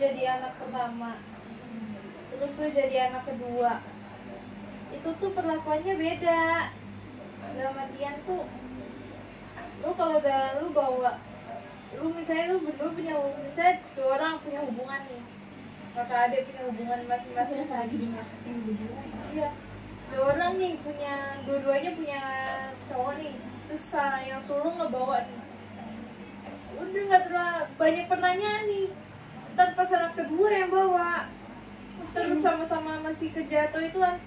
jadi anak pertama, terus lu jadi anak kedua, itu tuh perlakuannya beda. Dalam artian tuh, lu kalau udah lu bawa, lu misalnya lu berdua punya, misalnya dua orang punya hubungan nih, kakak adik punya hubungan masing-masing lagi dimasukin berdua. iya, dua orang nih punya, dua-duanya punya cowok nih, terus yang sulung ngebawa nih, udah nggak terlalu banyak pertanyaan nih, ntar pas anak kedua yang bawa, terus sama-sama masih kejatuh itu kan,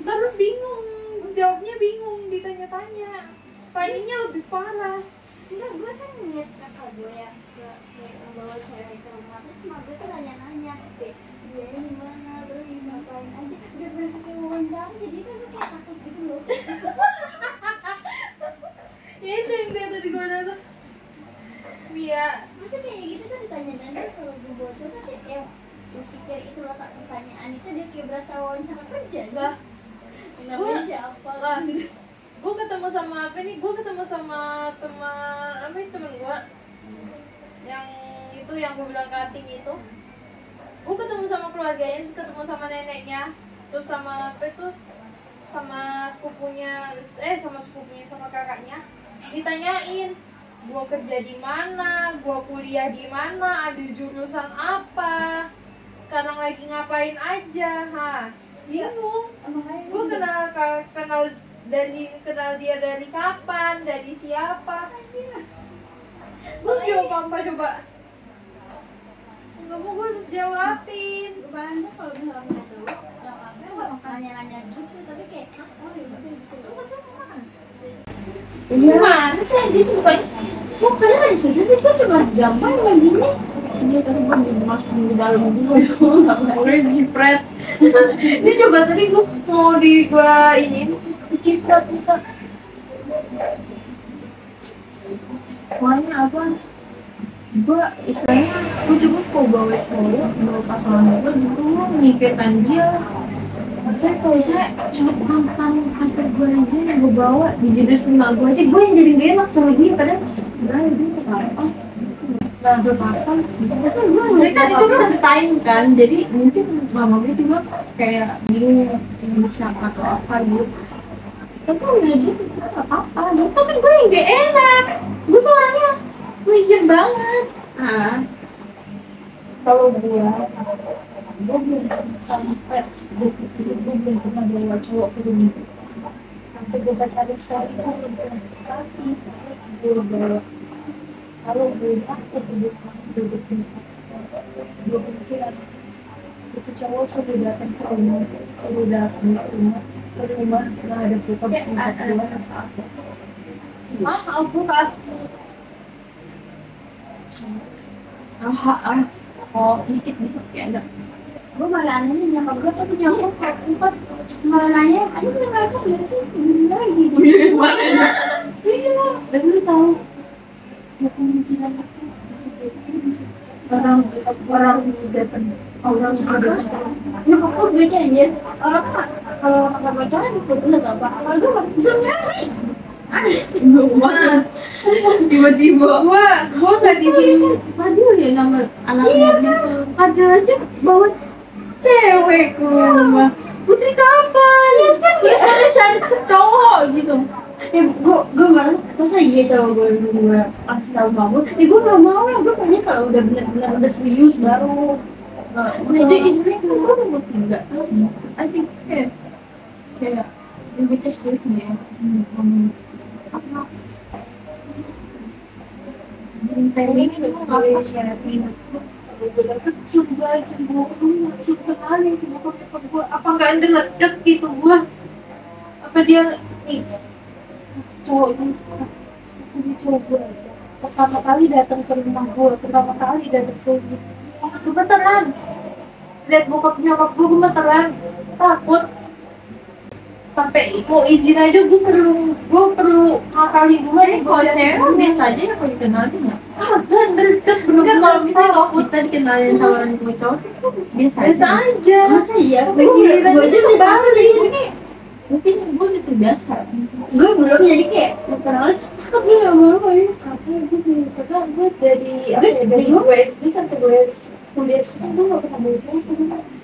ntar lu bingung, jawabnya bingung, ditanya-tanya, tanyanya lebih parah. Enggak, gue kan ngeliat kakak gue ya, kayak ngebawa cewek ke rumah, terus sama gue tuh nanya-nanya kayak dia gimana, terus ngapain aja, udah berasa kayak wawancara, jadi kan gue kayak takut gitu loh. Ya itu yang dia tadi gue nanya, Mia, Masa kayak gitu kan ditanya-nanya, kalau gue bocor pasti yang gue pikir itu letak pertanyaan itu dia kayak berasa wawancara kerja lah, namanya siapa lah, gue ketemu sama apa nih? Gue ketemu sama teman apa nih, temen gue yang itu yang gue bilang cutting itu. Gue ketemu sama keluarganya, ketemu sama neneknya, terus sama apa itu, sama sepupunya, sama kakaknya. Ditanyain, gue kerja di mana, gue kuliah di mana, ambil jurusan apa, sekarang lagi ngapain aja, bingung. Gue kenal dia dari kapan, dari siapa? Gue jawab apa coba? Enggak mau, gue harus jawabin. kemarin tuh kalau misalnya cowok yang apa nggak nanya-nanya gitu, tapi kayak oh ya udah gitu lo tuh makan Gimana sih gitu bukannya ada susah sih, gue cuma gampang nggak gini dia tadi gue dimasukin ke dalam dulu gue jipret. Ini coba tadi gue mau ini jipret kita. soalnya apa gue istilahnya gue juga mau bawa cowok bawa pasangan gue dulu mikirin dia. Saya cuma mantan pacar gue aja yang gue bawa di jurusan gue aja, gue yang jadi gak enak sama dia, padahal dia apa nah gue apa tapi gue ngeliat kan itu first time kan, jadi mungkin mama gue juga kayak bingung siapa atau apa gitu, tapi udah gitu gak apa-apa gitu, tapi gue yang gak enak, gue tuh orangnya mikir banget. Kalau gue belum sampai sedetik itu gue belum pernah bawa cowok ke rumah sampai gue pacarin sekali gue belum pernah kaki gue bawa. Kalau gue takut duduk gue pikiran itu cowok sudah datang ke rumah, sudah datang ke rumah nggak ada buka tempat keluar saat aku pas dikit kayak ada gue malah anehnya nyokap gue tapi nyokap empat malah nanya aduh gue nggak tahu dari sih sebenarnya gitu iya dan lu tahu kemungkinan itu bisa orang datang orang sudah nyokap gue beda aja orang kalau nggak pacaran ikut nggak apa kalau gue bisa nyari Tiba-tiba gue nggak di sini. Fadil ya nama anaknya ada aja bawa cewek ke rumah. Putri kapan? Ya kan biasanya cari cowok gitu. Gue marah, masa iya cowok gue kasih tahu kamu? Gue gak mau lah, gue pengen kalau udah benar-benar udah serius baru. Jadi istrinya gue udah mau enggak. I think kayak yang kita serius nih ya. Apa? Ini udah kembali syaratin. Coba kenalin ke bokap gue, apa nggak ngeledek gitu gue? Apa dia nih cowok ini gue aja pertama kali datang ke rumah gue, gue beneran lihat bokap nyokap gue beneran takut sampai mau izin aja gue perlu ngakali dulu nih. Kalau cewek biasa aja ya kalau dikenalin ya. Deket Enggak, kalau misalnya kita dikenalin sama orang tua cowok itu biasa aja. Masa iya? Gue aja udah banget ini. Mungkin gue udah terbiasa. Gue belum jadi kayak dikenalin. Takut gue gak mau kali. Karena gue dari gue SD sampai gue kuliah sekarang gue nggak pernah bawa telepon.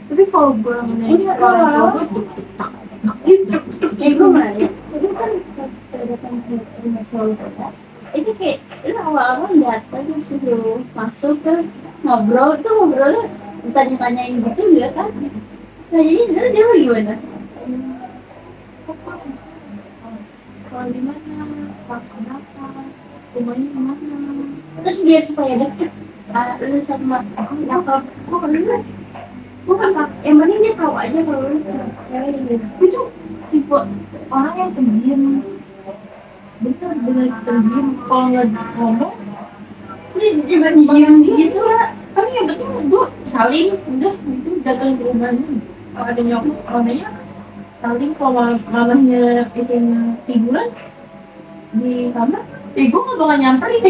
Tapi kalau gue Ini nggak tahu orang tua apa. gue tuk tuk tak tak gitu. Gue nanya, itu kan pas datang ke rumah selalu kota, itu kayak lu awal-awal datang terus disuruh masuk terus ngobrolnya tanya-tanyain gitu ya kan? Tanyain terus jawab gimana? Kalau di mana, makan apa, rumahnya di mana. Terus biar supaya deket lu sama nyokap kok lu bukan pak yang penting dia tahu aja kalau lu tuh cewek gitu. Itu tipe orang yang pendiam, bener-bener pendiam. Kalau nggak ngomong, Dia cuma diem gitu. paling yang penting gue saling, udah itu datang ke rumahnya. Kalau ada nyokap, mamanya saling. Kalau mamanya istrinya tiduran di kamar, gue nggak bakal nyamperin.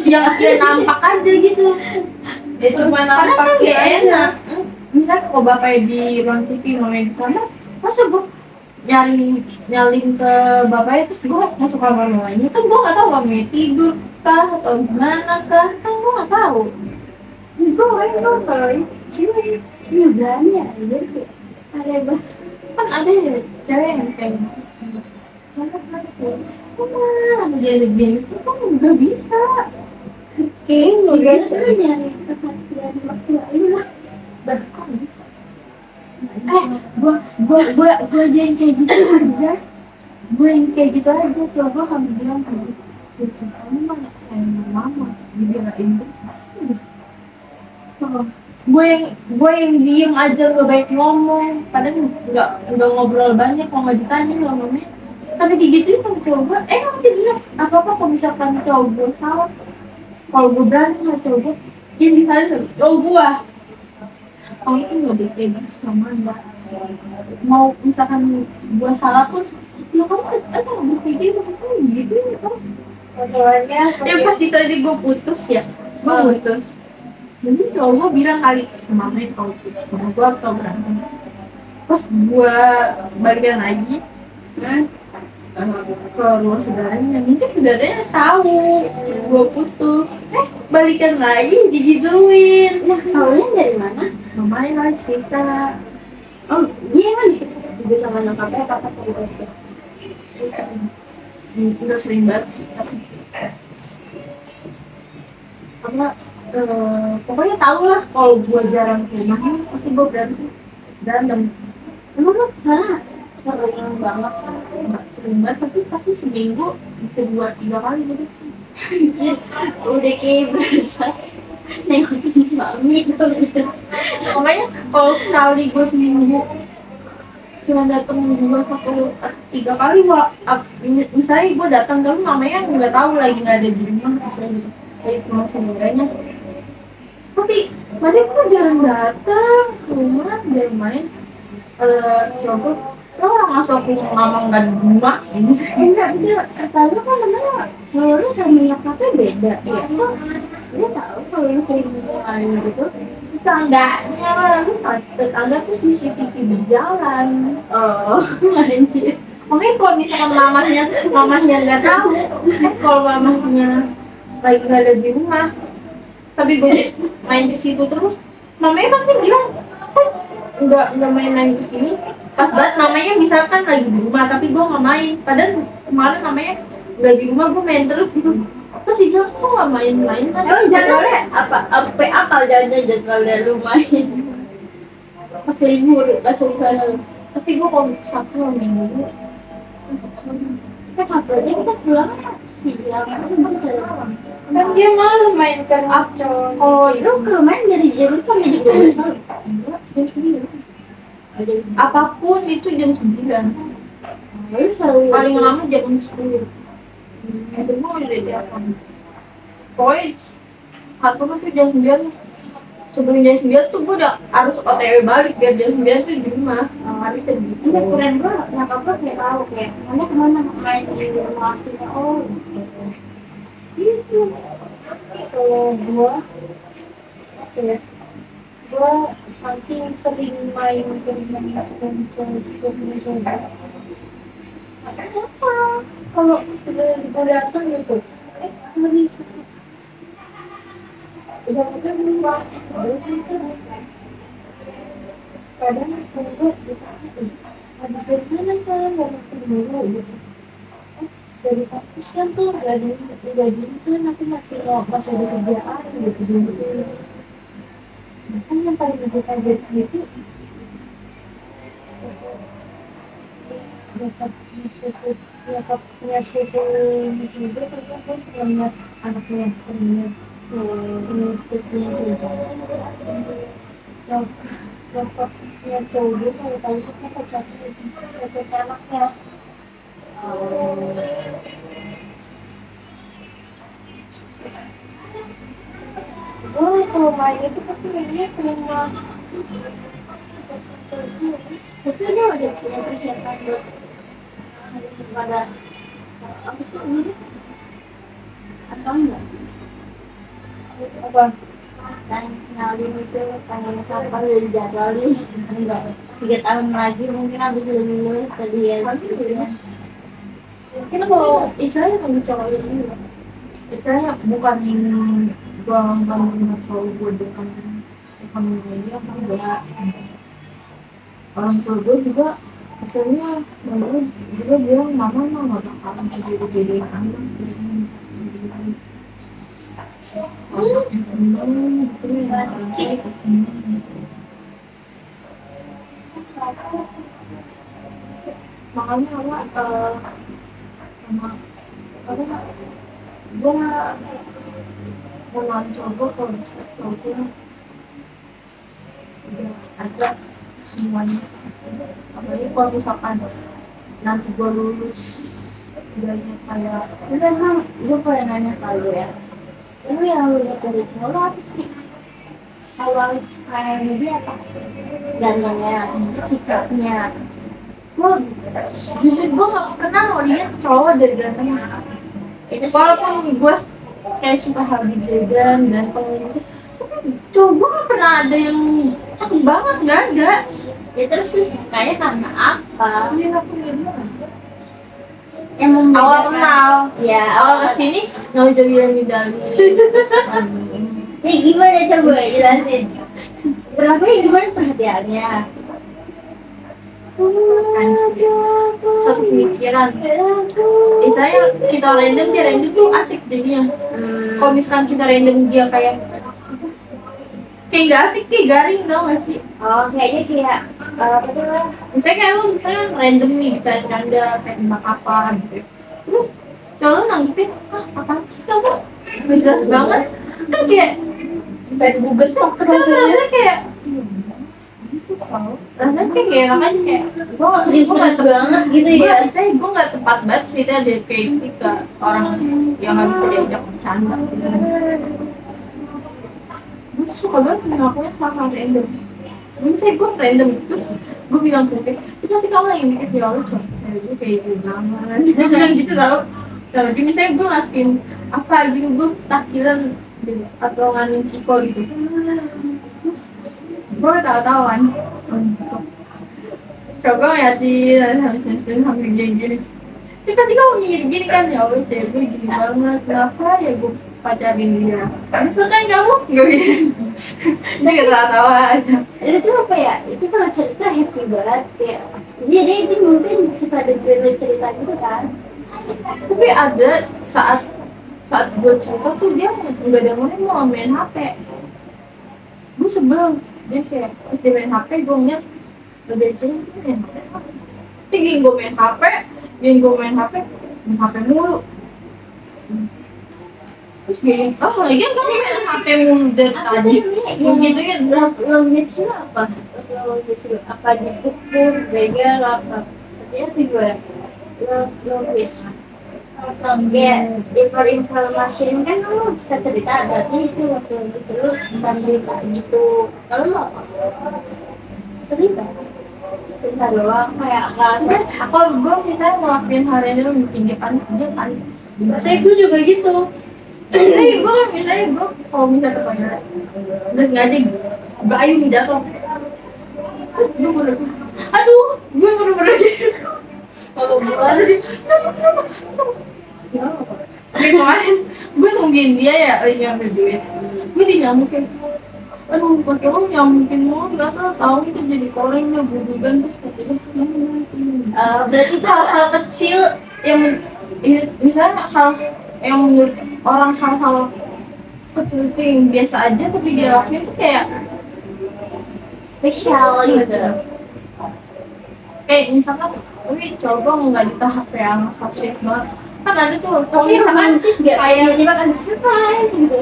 Yang dia nampak aja gitu. Ya cuma nampak kan kayak gak enak. Misal kalau bapaknya di ruang TV, mamanya di kamar, masa gue nyalin ke bapaknya terus gue masuk kamar mamanya, kan gue nggak tahu mamanya tidur kah atau gimana kah, kan gue nggak tahu. Gue kan kalau cewek ini berani ya jadi kayak ada Kan ada ya cewek yang kayak mana jadi itu kan nggak bisa. kayak nggak bisa nyari perhatian waktu lalu lah. Kok bisa? Gue aja yang kayak gitu aja. Gue yang kayak gitu aja. Coba kamu bilang kamu, kamu banyak sayang mama, dibelain terus. Gue yang diem aja, nggak baik ngomong, padahal nggak ngobrol banyak. Kalau nggak ditanya ngomongnya, tapi digituin sama cowok gue, masih bilang apa kalau misalkan cowok gue salah, kalau gue berani sama cowok gue, yang disalahin sama cowok gue. Kamu tuh nggak boleh kayak gitu sama mbak. Mau misalkan gue salah pun, ya kamu nggak boleh kayak gitu, kamu gitu ya kamu. Masalahnya Ya pas itu aja gue putus ya, gue putus. Mungkin cowok gue bilang kali, mamanya kau putus sama gue atau berantem. Pas gue balikan lagi ke rumah saudaranya, mungkin saudaranya tahu gue putus, balikan lagi digituin. nah tahunya dari mana? Mamanya lagi cerita. Oh dia kan deket juga sama nyokapnya apa cerita itu? Udah sering banget karena pokoknya tau lah kalau gue jarang ke rumahnya pasti gue berantem. Emang lu sana sering banget Nggak sering banget tapi pasti seminggu bisa 2-3 kali gitu. anjir udah kayak berasa nengokin suami tuh Makanya kalau sekali gue seminggu cuma datang 2 atau 3 kali, misalnya gue datang dulu namanya nggak tahu lagi nggak ada di rumah misalnya gitu, kayak cuma saudaranya. Tapi mereka gue jarang datang ke rumah, jarang main. Coba lo orang masuk aku ngomong nggak di rumah ini. enggak dia kata lu kan sebenarnya cowok lu sama nyokapnya beda ya kok dia tahu kalau lu sering ngelain gitu. Tetangganya lah, lu tetangga tuh CCTV berjalan. Oh anjir Makanya kalau misalkan mamahnya nggak tahu, kalau mamahnya lagi nggak ada di rumah, tapi gue main ke situ terus, mamanya pasti bilang, nggak main ke sini. Pas banget mamanya misalkan lagi di rumah, tapi gue nggak main. Padahal kemarin mamanya nggak di rumah, gue main terus gitu. Terus dia bilang, kok nggak main-main? emang jadwalnya apa sampai akal jangan jadwalnya lu main pas libur langsung sana Tapi gue kalau Sabtu Minggu, kan satu aja kita pulang siang kan bisa kan dia malah main ke Acong. Kalau lu ke rumahnya dari jam sampai jam 12 malam jam 9. Apapun itu jam 9. lu selalu Paling lama jam 10. Itu gue udah jam. Pokoknya kantor tuh jam 9. Sebelum jam 9 tuh gue udah harus OTW balik biar jam 9 tuh di rumah. Harus gitu. enggak keren gua nggak apa-apa kayak tahu kayak mana kemana main di rumah akunya oh Gitu. kalau gua apa ya gua saking sering main ke rumah sekolah apa kalau udah datang gitu nggak bisa udah kedua kadang aku ditanya habis dari mana kan mau makan dulu gitu. Dari kampus kan tuh gak gini kan aku masih ada kerjaan gitu dulu. Kan yang paling aku kaget itu dapat punya sepupu juga karena aku pernah lihat anaknya punya sepupunya juga. Nyokapnya cowok kalau tahu itu kan pacarnya anaknya. Oh, kalau main itu pasti mainnya ke rumah. Tapi dia udah punya persiapan buat pada apa tuh ini atau enggak? Apa? Dan kenalin itu pengen kapan udah dijadwalin enggak 3 tahun lagi mungkin habis lulus tadi ya. Mungkin kalau istilahnya kamu cowok ini istilahnya bukan cowok gue bukan dia kan enggak orang tua gue juga akhirnya gue juga bilang mama nggak bakalan jadi anak makanya sama gue mau coba kalau misalnya udah ada semuanya apalagi kalau misalkan nanti gue lulus udah kayak itu emang gue pengen nanya kalau ya itu yang lu lihat dari cowok lo apa sih awal kayaknya dia apa gantengnya sikapnya gue jujur gue gak pernah mau lihat cowok dari gantengnya itu walaupun gue kayak suka Habib Jagan ganteng gitu cowok gue gak pernah ada yang cakep banget, gak ada ya terus lu sukanya karena apa? Iya aku lihat yang awal kenal ya awal kesini nggak bisa bilang medali ya gimana coba jelasin berapa ya gimana perhatiannya satu pemikiran misalnya kita random dia random tuh asik jadinya kalau misalkan kita random dia kayak nggak asik kayak garing tau gak sih oh kayaknya kayak apa tuh misalnya kayak lo misalnya random nih kita canda kayak tembak apa gitu terus cowok lo nanggepin apaan sih kamu gak jelas banget kan kayak pengen guget tuh rasanya kayak rasanya kayak gak enak aja kayak gue gak serius banget gitu ya saya gue gak tepat banget cerita deh kayak gitu ke orang yang gak bisa diajak bercanda gitu gue tuh suka banget ngelakuin hal-hal random misalnya gue random terus gue bilang ke dia itu pasti kamu lagi mikir ya Allah coba gue kayak gitu banget gue bilang gitu tau tapi misalnya gue ngelakuin apa gitu gue takilan atau nganin Ciko gitu terus gue tau kan coba ngeliatin sambil gini tapi pasti kamu mikir gini kan ya Allah cewek gue gini banget kenapa ya gue pacarin dia misalkan kamu gak bisa dia ketawa aja itu apa ya itu kalau cerita happy banget ya jadi itu mungkin suka dengerin cerita gitu kan tapi ada saat gue cerita tuh dia nggak ada mau main HP gue sebel dia kayak terus dia main HP gue ngeliat udah cerita main HP tinggi gue main HP main HP mulu terus gini, lagi kan kamu main HP mulu dari tadi yang gitu ya longit sih apa? Longit sih apa dipukul, begal apa? Artinya sih gue longit ya, informasi kan lu suka cerita berarti itu waktu itu lu suka cerita gitu kalau lu apa? Cerita doang kayak ngerasa aku gue misalnya ngelakuin hari ini lu bikin dia panik saya gue juga gitu jadi gue misalnya gue kalau misalnya kebanyakan dan ngajak gayung jatuh terus gue bener aduh gue bener gitu kalau gue jadi tapi kemarin gue nungguin dia ya lagi ngambil duit gue dinyamukin. Aduh, pakai lo nyamukin lo, nggak tahu itu jadi korengnya bubugan terus katanya Berarti itu hal-hal kecil yang misalnya hal yang menurut orang hal-hal kecil itu yang biasa aja tapi dia lakuin tuh kayak spesial gitu. kayak misalkan coba nggak di tahap yang klasik banget kan ada tuh kalau Tapi misalkan romantis gak? kayak Tiba-tiba kasih surprise gitu.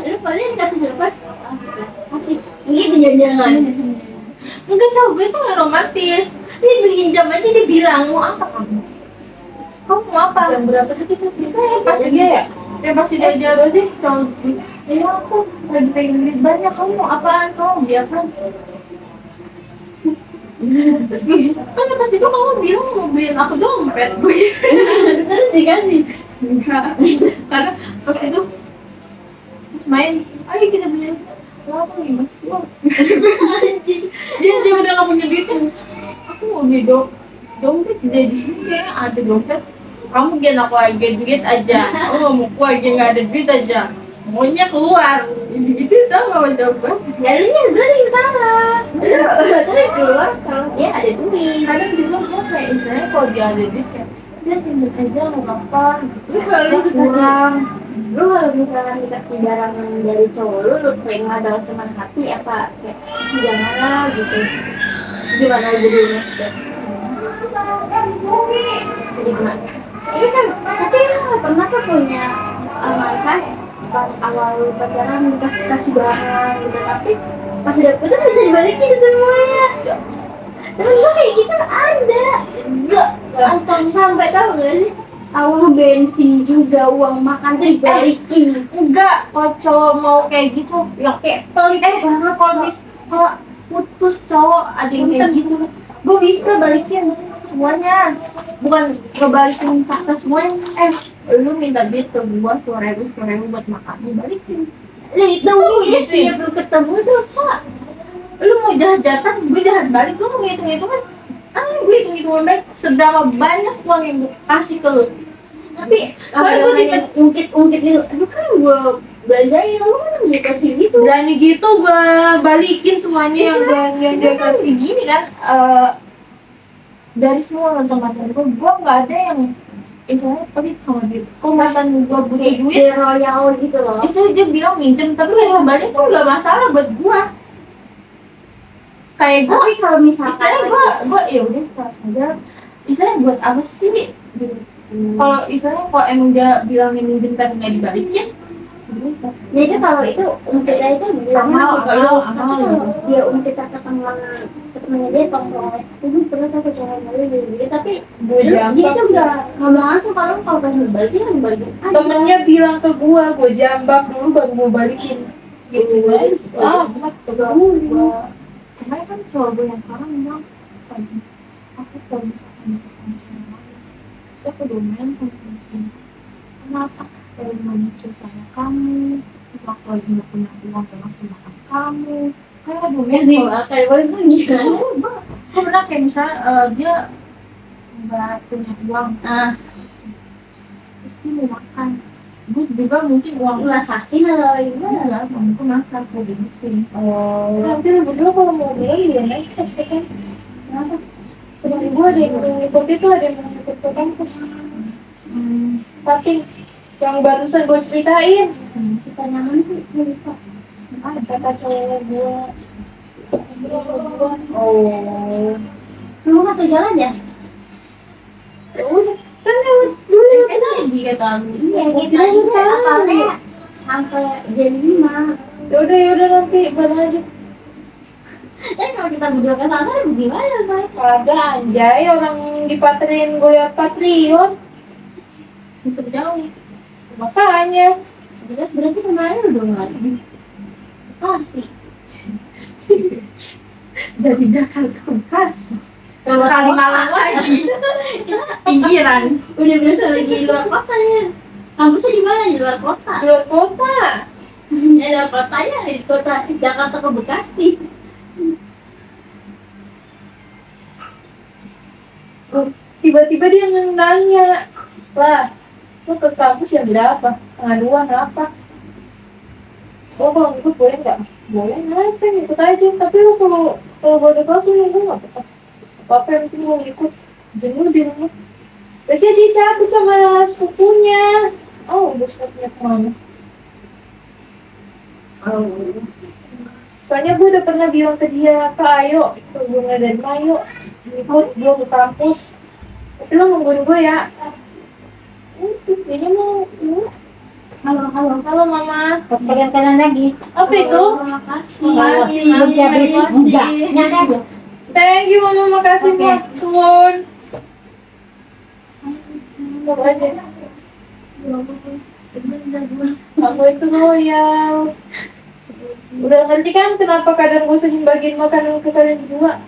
Lu paling kasih surprise kasih gitu jangan-jangan. enggak tahu gue tuh nggak romantis dia beliin jam aja dia bilang mau apa kamu mau apa Jam berapa sih kita bisa ya? pasti dia ya pasti dia jawab sih cowok ya aku lagi pengen duit banyak kamu mau apaan kamu biarkan terus gini kan pas itu kamu bilang mau beliin aku dompet gue Terus dikasih. enggak karena pas itu terus main ayo kita beliin apa nih mas uang Anjing. dia udah nggak punya duit aku mau beli dompet dia di sini kayak ada dompet kamu gen aku aja duit aja kamu mau aku aja nggak ada duit aja maunya keluar gitu tau apa coba Ya lu nya sebenarnya yang salah. Terus keluar kalau dia ada duit. kadang juga gue kayak misalnya kalau dia ada duit kayak dia simpen aja nggak apa-apa Tapi kalau lu dikasih, lu kalau misalkan dikasih barang dari cowok lu terima dengan senang hati apa kayak jangan lah gitu. Gimana jadinya? Jadi gimana? Ini kan tapi lu nggak pernah tuh punya mantan pas awal lu pacaran dikasih barang gitu tapi pas udah putus bisa dibalikin semuanya. Tapi gue kayak gitu ada. Gue antong sampai tahu gak sih? Awal bensin juga uang makan tuh dibalikin. enggak kalau cowok mau kayak gitu yang Kayak pelit banget kalau putus cowok ada yang kayak gitu gue bisa balikin semuanya bukan ngebalikin fakta semuanya lu minta duit ke gua 10.000 buat makan lu balikin Lu itu ya belum ketemu tuh lu mau jahat-jahatan gue jahat balik lu mau ngitung-ngitungan gue hitung-hitungan baik seberapa banyak uang yang gue kasih ke lu tapi soalnya gue bisa ungkit gitu aduh kan gue belanjain lu kan dikasih gitu berani gitu gue balikin semuanya yang dia kasih gini kan dari semua mantan-mantan gue nggak ada yang istilahnya pelit sama dia kalau mantan gue butuh duit di royal gitu loh istilahnya dia bilang minjem tapi kalau balik tuh nggak masalah buat gue kayak gue tapi kalau misalkan gue ya udah kelas aja istilahnya buat apa sih gitu. Kalau istilahnya kalau emang dia bilangnya minjem tapi nggak dibalikin ya itu kalau itu ungkitnya itu bilangnya Amal, masih kalau amal. tapi kalau dia ungkit ke temennya dia tongkrong itu pernah aku cara malu gitu tapi dia tuh nggak ngomong langsung kalau pengen balikin lagi balikin aja. Temennya bilang ke gua jambak dulu baru gua balikin gitu guys. kemarin kan cowok gue yang sekarang bilang aku kalau misalkan aku domain kenapa kalau manusia sama kamu terus aku lagi nggak punya uang untuk ngasih makan kamu kayak domain kasih makan paling tuh gimana gue pernah kayak misalnya dia nggak punya uang terus dia mau makan gue juga mungkin uang lu masakin atau gimana enggak gue masak gue bikin nanti lu berdua kalau mau beli ya naik ke kampus kenapa temen gue ada yang ngikut itu ada yang ngikut ke kampus tapi yang barusan gue ceritain pertanyaan tuh lupa kata cowok gue lu nggak tahu jalan ya udah kan lewat dulu kan tadi kata iya kita apalnya sampai jam 5 yaudah nanti bareng aja kalau kita berdua ke sana gimana Pak? Ada anjay orang di Patreon gue liat Patreon itu jauh makanya berarti kemarin udah lagi kasih dari Jakarta ke Bekasi kalau Kalimalang lagi pinggiran udah berasa lagi di luar kota ya kampusnya di mana di luar kota luar kota ya luar kotanya di kota Jakarta ke Bekasi Tiba-tiba dia nanya lah Lu ke kampus ya berapa? Setengah 2 apa? Oh kalau ngikut boleh nggak? Boleh, kenapa ngikut aja. Tapi lu kalau gak ada kelas lu nggak apa-apa, yang penting lu ngikut. Jenuh di rumah. Biasanya dia cabut sama sepupunya. Oh udah sepupunya kemana? Oh. Soalnya gue udah pernah bilang ke dia, Kak ayo, ke Bunga dan Mayo ngikut gue ke kampus. Tapi lo nungguin gue ya. Kayaknya mau. Halo. Halo mama. Pegang-pegang lagi. Apa itu? Makasih. Makasih. Enggak. Nyari aja. Thank you mama, makasih Oke. Pak. Suwon. Coba aja. Aku itu loyal. Udah ngerti kan kenapa kadang gue sering bagiin makanan ke kalian berdua?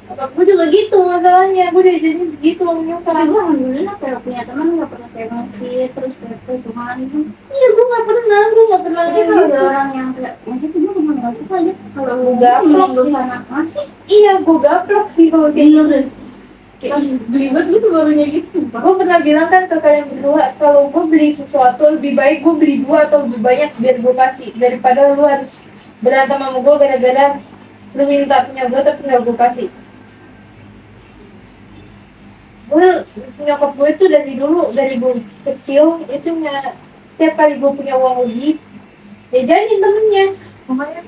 Aku juga gitu masalahnya, gue diajarin begitu sama Tapi nyokap. gue alhamdulillah kayak punya teman nggak pernah kayak ngekit terus kayak perhitungan itu. Iya, gue gak pernah Tapi kalau gitu. ada orang yang kayak macam itu gue memang nggak suka aja. Kalau Gue gue gaplok gak sih. usah masih. Iya, gue gaplok sih kalau kayak gitu. Kayak belibet gue sebarunya gitu. Gue pernah bilang kan ke kalian berdua, kalau gue beli sesuatu lebih baik gue beli 2 atau lebih banyak biar gue kasih, daripada lu harus berantem sama gue gara-gara lu minta punya gue tapi gak gue kasih. Gue nyokap gue itu dari dulu, dari gue kecil itu tiap kali gue punya uang lebih ya jajanin temennya. Makanya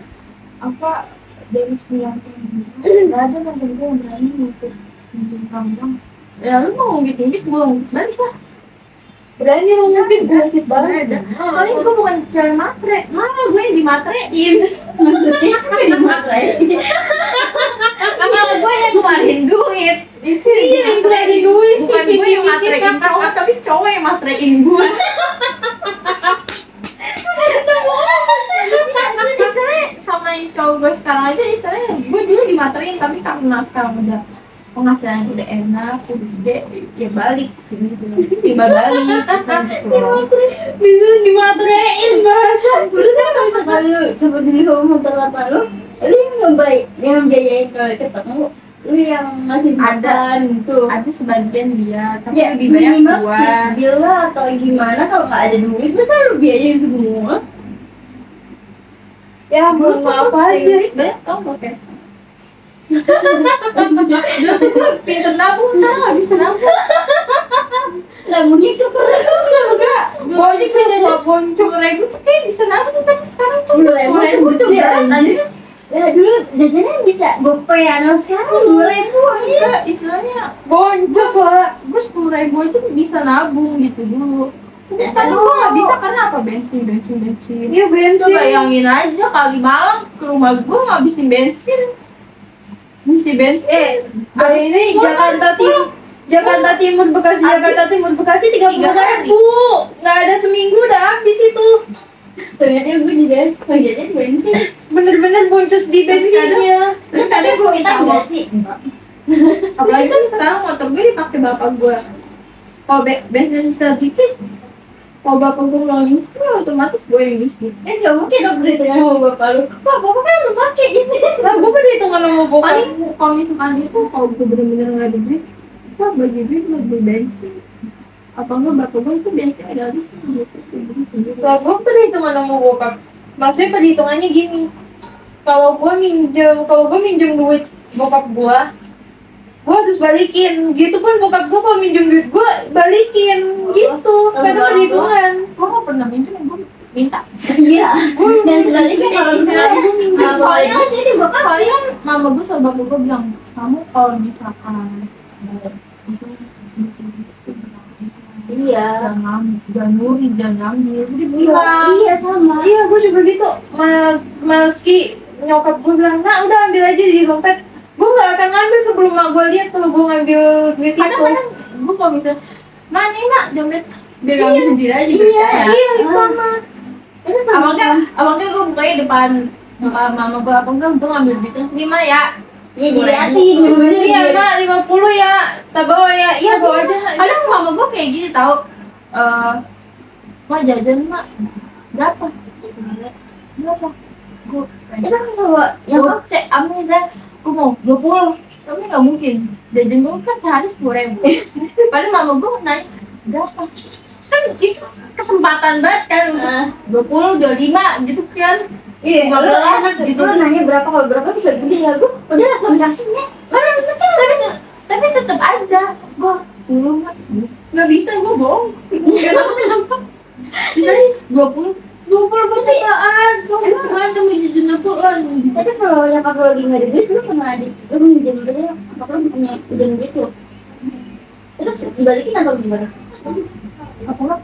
apa dari 9 tahun nggak ada temen gue yang berani ngikut minjem kampung. Ya lu mau ngikut gue balik lah. Berani lu mungkin gue ngikut banget. Soalnya gue bukan cewek matre, malah gue yang dimatrein. Maksudnya gue dimatrein. Malah gue yang ngeluarin duit. Itu Iya, yang ngeluarin duit. Bukan gue yang matrein cowok, tapi cowok yang matrein gue. Istilahnya sama yang cowok gue sekarang aja, istilahnya gue dulu dimatrein tapi karena sekarang udah penghasilan udah enak, udah gede, ya balik gitu. Tiba balik, Bisa dimatrein bahasa. berarti kalau misalkan lu seperti beli motor apa lu yang ngebaik, yang biayain kalau ketemu lu yang ngasih makan gitu. Ada sebagian dia, tapi Ya, lebih banyak minimal gua. Bila atau gimana kalau nggak ada duit masa lu biayain semua? Ya mohon maaf aja. Banyak tau gak kayak dulu tuh gue pinter nabung, sekarang gak bisa nabung. Nabungnya ke perut, kenapa gak? Boncos lah, boncos. 10.000 tuh kayak bisa nabung, tapi sekarang 10.000 tuh gede anjir. Ya dulu jajannya bisa gopean, sekarang 2.000 Iya, istilahnya boncos lah. gue 10.000 itu bisa nabung gitu dulu. Tapi sekarang gue gak bisa karena apa? Bensin. Iya Coba bensin. bayangin aja kali malam ke rumah gue ngabisin bensin. Ngisi bensin. Ini Jakarta Timur Bekasi, Jakarta Timur Bekasi 30.000. Nggak ada seminggu udah habis itu. Ternyata gue juga jajan bensin. Bener-bener boncos di bensinnya. Terus tadi gue minta nggak sih? Apalagi kan sekarang motor gue dipakai bapak gue. Kalau bensin sisa dikit, kalau bapak gue ngeluarin istri, otomatis gue yang isi. Kan nggak mungkin dong berhitungan sama bapak lu. Wah bapak kan udah pakai isi. Nah gue kan hitungan sama bapak. Paling kalau misalkan itu kalau gue bener-bener nggak ada duit, gue bagi duit buat beli bensin. Apa enggak bapak gue itu bensin ada habis gitu sendiri. Lah gue perhitungan sama bokap. Maksudnya perhitungannya gini. Kalau gue minjem duit bokap gue harus balikin. Gitu pun bokap gue kalau minjem duit gue balikin gitu. Karena perhitungan. Gue nggak pernah minjem, gue minta. Iya. Dan sebaliknya kalau misalnya gue minjem Soalnya jadi gue kasih. soalnya mama gue sama bapak gue bilang, kamu kalau misalkan Iya. jangan nyuri, jangan ngambil. Dia bilang, Iya sama. Iya gue juga gitu. Meski nyokap gue bilang, nah udah ambil aja di dompet. Gue nggak akan ngambil sebelum mak gue lihat kalau gue ngambil duit itu. kadang-kadang gue kalau misalnya, nah ini nak dompet, dia ngambil sendiri aja. Iya, percaya. iya sama. Ini Abangnya gue bukanya depan mama gue, apa enggak gue ngambil duitnya 5 ya. Iya diliatin, bener ya mak 50 ya, tak bawa ya, iya bawa aja. Kadang mama gue kayak gini tau, mak jajan mak berapa? Gue Itu kan sama yang cek amnya saya, gue mau 20, tapi nggak mungkin. Jajan gue kan sehari 10.000. Padahal mama gue nanya berapa? kan itu kesempatan banget kan untuk 20, 25 gitu kan. Iya, 15 gitu. Lu nanya berapa, kalau berapa bisa gede ya, gue udah langsung kasihnya. Tapi tetap aja gua 10 mah nggak bisa, gua bohong. Bisa 20 percayaan kamu mana menjadi apaan. Tapi kalau nyokap lo lagi nggak ada duit, lu pernah lu minjem gitu, apa lu punya pinjam gitu, terus dibalikin atau gimana? Apa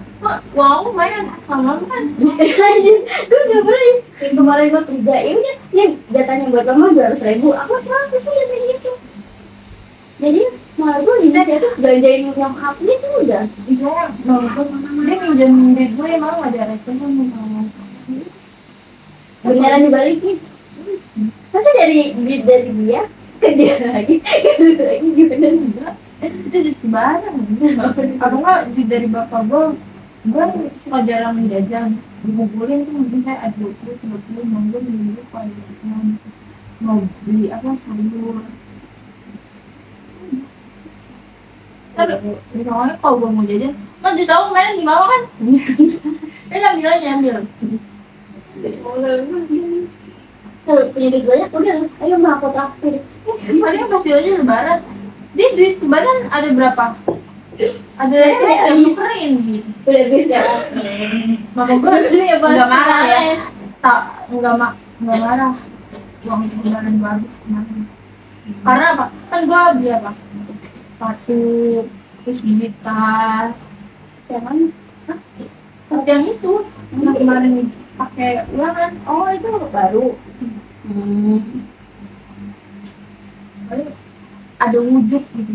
wow main sama kan. Anjir, gue nggak pernah. Yang kemarin gue kerja, ya udah, ini jatahnya buat mama 200.000, aku 100 udah kayak gitu. Jadi malah gue inisiatif belanjain nyokap gitu udah. Iya, dia minjem duit gue emang ada rekening mau. Beneran dibalikin. Masa dari dia ke dia lagi, ke dia lagi, gimana juga? Itu duit barang. Apa enggak dari bapak gue suka jarang jajan. Dibungkulin tuh mungkin saya ada 20 mangga minggu kalau mau beli apa sayur. Misalnya kalau gue mau jajan, kan tahu kemarin di bawah kan? Dia ambil aja ambil. Kalau punya duit banyak udah, ayo mah aku traktir. Padahal pasti aja lebaran. Dia duit lebaran ada berapa? Ada Saya yang sering gitu. Udah habis kan? Mama gue nggak marah ya. Nggak marah. Uang lebaran gue habis kemarin. Karena apa? Kan gue beli apa? Sepatu, terus beli tas. Siapa? Hah? Tas yang itu yang kemarin pakai ulangan. Oh itu baru. Ada wujud gitu.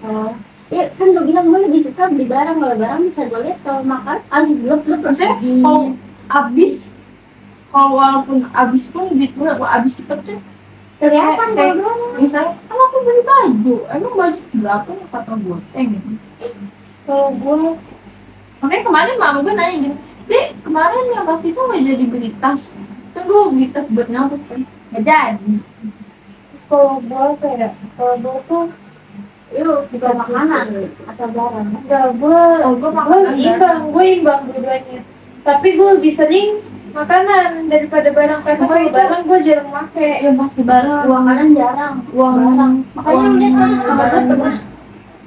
Oh. Ya kan gue bilang gue lebih suka beli barang, kalau barang bisa gue lihat, kalau makan harus blok-blok. Maksudnya kalau habis, kalau walaupun habis pun duit gue habis cepet tuh Kelihatan kalau gue. misalnya kan aku beli baju, emang baju berapa nih kata gue gitu. Kalau gue makanya kemarin mama gue nanya gini, Dek kemarin yang pas itu nggak jadi beli tas, kan gue beli tas buat ngampus kan nggak jadi. Terus kalau gue kayak, kalau gue tuh itu bukan makanan atau barang. Enggak, gue imbang dua-duanya. Tapi gue lebih sering makanan daripada barang, karena kalau barang gue jarang make. Yang pasti barang Uang makanan jarang, uang barang. Makanya lu lihat kan, kalau gue barang. pernah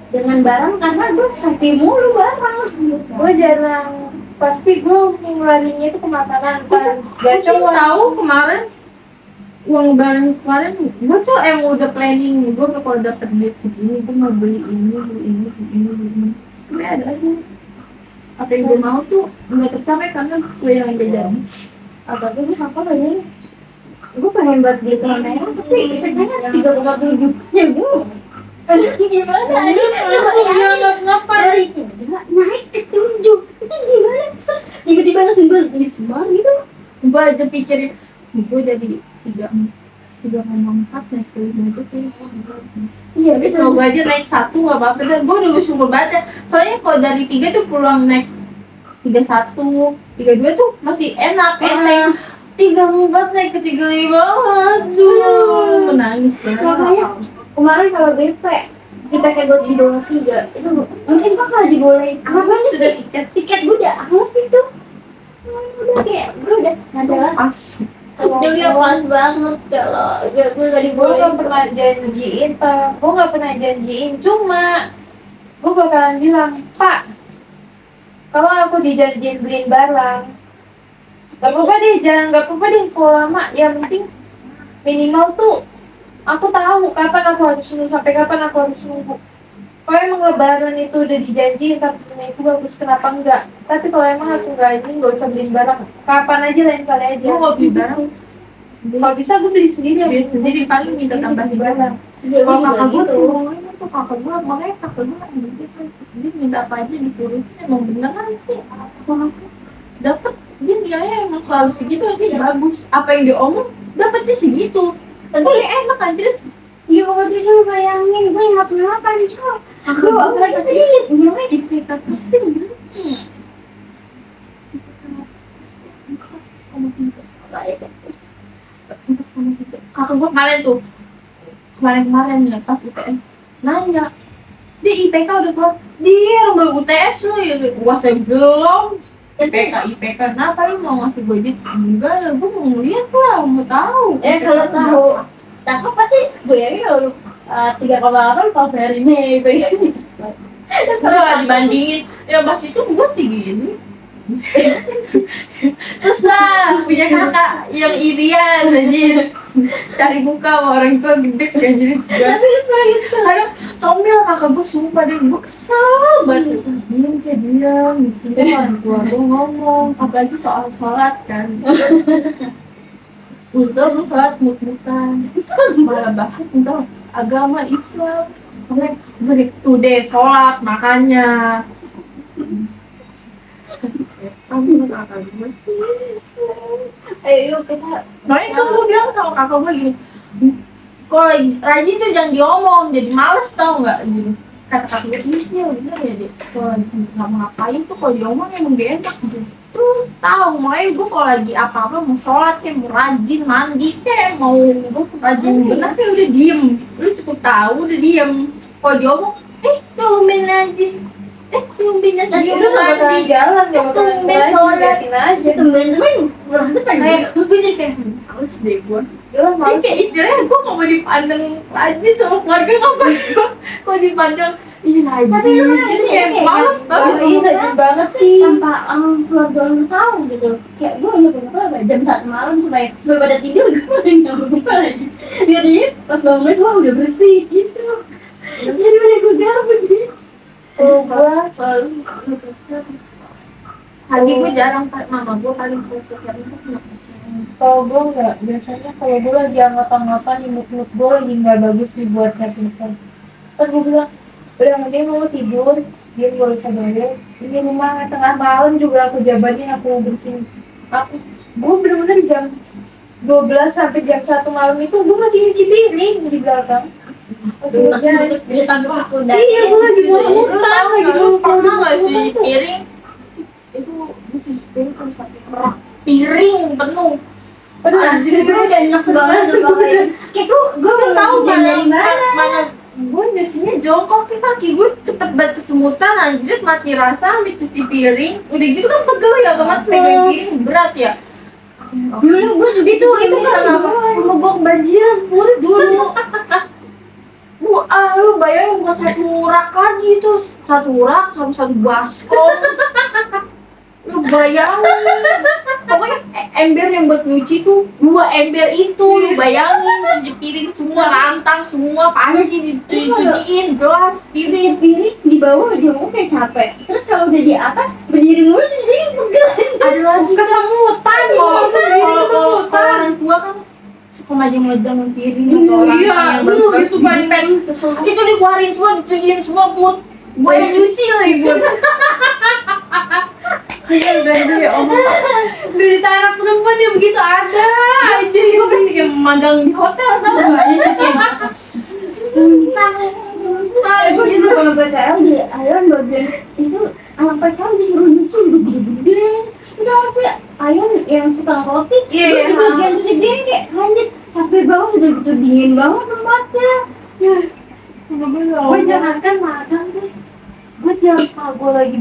dengan barang karena gue sakti mulu barang. Gue jarang, pasti gue ngelarinya itu ke makanan kan. Gak tahu kemarin uang lebaran kemarin gue tuh emang udah planning, gue kalau dapet duit segini gue mau beli ini. Tapi ada aja apa yang gue mau tuh nggak tercapai karena gue yang jajan. Atau gue apa lagi? Gue pengen buat beli telur merah, tapi harganya harus 3,7. Ya gue gimana aja Langsung dia ngapain? dari 3 naik ke 7, itu gimana? Tiba-tiba langsung gue beli smart gitu. Gue aja pikirin gue jadi 3,4 naik ke 5 itu tuh. Iya, Tapi kalau gue aja naik 1 gak apa-apa dan gue udah bersyukur banget ya. Soalnya kalau dari 3 tuh peluang naik 31, 32 tuh masih enak. Enteng 34 naik ke 35, aduh menangis banget. makanya kemarin kalau BP kita kayak buat di bawah 3 itu mungkin bakal dibolehin. Apa sih Sudah tiket gue udah angus itu. Udah kayak gue udah nggak ada. pas. Itu ya pas banget kalau gue gak Gue dibolehin. gak pernah janjiin, gue gak pernah janjiin, cuma gue bakalan bilang, Pak, kalau aku dijanjiin beliin barang, gak apa-apa deh, gak apa-apa deh kalau lama, yang penting minimal tuh aku tahu kapan aku harus nunggu, sampai kapan aku harus nunggu. Kalau emang lebaran itu udah dijanjiin tapi itu bagus, kenapa enggak? Tapi kalau emang aku nggak ini, nggak usah beliin barang, kapan aja lain kali aja. Gue mau beli barang Kalau bisa gue beli sendiri, beli sendiri paling minta tambahin barang. Iya, gue Kalau juga kakak gue gitu. tuh ngomongin tuh kakak gue, makanya kakak gue kan gitu, dia minta apa aja diturutin, emang beneran sih. Dapet dia nilainya emang selalu segitu aja bagus. Apa yang dia omong dapetnya segitu. Tapi enak aja. Iya, waktu itu lu bayangin gue nggak pernah makan coba. Gue apalagi tadi nilai Ipk kakak gue kemarin ya pas UTS nanya Dia IPK udah keluar. Dia baru UTS lu ya. Gua saya belum. IPK. Kenapa lu mau ngasih gue duit? Enggak ya, gue mau lihat lah, mau tahu. Kalau tahu cakep pasti gue yakin kalau 3,8 kalau hari ini Udah dibandingin ya pas itu gue sih gini. Susah punya kakak yang irian anjir, cari muka sama orang tua gede kayak jadi tapi lu nangis tuh. aduh comel kakak gue, sumpah deh gue kesel banget. Diam kayak diam gitu kan, gue ngomong apalagi soal sholat kan. Untuk lu sholat mut-mutan malah bahas tentang agama Islam. Tuh deh sholat makanya Ayo kita makanya kan gue bilang sama kakak gue gini, kalau lagi rajin tuh jangan diomong, jadi males tau nggak gitu. Kata kakak gue ini sih bener ya deh, kalau lagi nggak mau ngapain tuh kalau diomong emang gak enak gitu. Tuh tahu, makanya gue kalau lagi apa-apa mau sholat kayak mau rajin mandi kayak mau rajin bener kayak udah diem, lu cukup tahu udah diem. Kalau diomong tumben aja, tumben aja Tadi udah mandi jalan ya, tumben sholat aja. tumben merasa kayak gue jadi kayak males deh gue. Ini kayak istilahnya gue gak mau dipandang lagi sama keluarga, ngapain gue mau dipandang ini lagi. Tapi lu nangis jadi kayak kayak males banget. Iya rajin banget sih. Tanpa keluarga lu tahu gitu. Kayak gue hanya punya keluarga jam 1 malam supaya pada tidur gue udah nyampe lagi. Jadi pas bangun wah udah bersih gitu. Jadi pada gue gabut gitu. Kalau gua Lagi gue jarang kayak mama gue paling khusus yang itu. kalau gue nggak, biasanya kalau gue lagi angkat-angkatan di mood gue lagi nggak bagus nih buat nyapin. Terus gue bilang udah dia mau tidur, dia nggak usah bayar. Ini rumah tengah malam juga aku jabanin, aku bersihin. Gue bener-bener jam 12 sampai jam 1 malam itu gue masih nyuci piring di belakang. Masih ngerjain. Dia tanpa aku udah. Iya, gue lagi muntah lagi Pernah nggak cuci piring? Itu gue cuci piring kan satu rak piring penuh. Aduh anjir itu udah enak banget sumpah. Kayak gue Tahu jam dari mana? mana gue nyucinya jongkok, kaki gue cepet banget kesemutan anjir, mati rasa ambil cuci piring udah gitu kan pegel ya, otomatis megang piring berat ya. Dulu gue juga itu kan mogok banjir pun dulu. Lu bayangin bukan satu rak lagi itu, satu rak sama satu baskom. Lu bayangin, pokoknya ember yang buat nyuci tuh 2 ember itu, lu bayangin cuci piring semua, rantang semua, panci dicuciin, gelas, cuci piring. piring di bawah dia mau kayak capek. Terus kalau udah di atas berdiri mulu cuci piring pegel. Ada lagi kesemutan nih, kalau orang tua kan suka majang-majang piring atau orang yang baru itu paling itu dikeluarin semua, dicuciin semua put. Gue yang nyuci lagi put. Dari dari anak perempuan yang begitu ada aja. gue pasti kayak magang di hotel tau gak? Gue gitu kalau PKL di Ayon bagian itu anak PKL disuruh nyuci udah gede-gede. Itu sih Ayon yang tukang roti. Iya, Di bagian cuci piring kayak anjir capek banget udah gitu dingin banget tempatnya. Ya, Gue jangankan makan deh, gue tiap gue lagi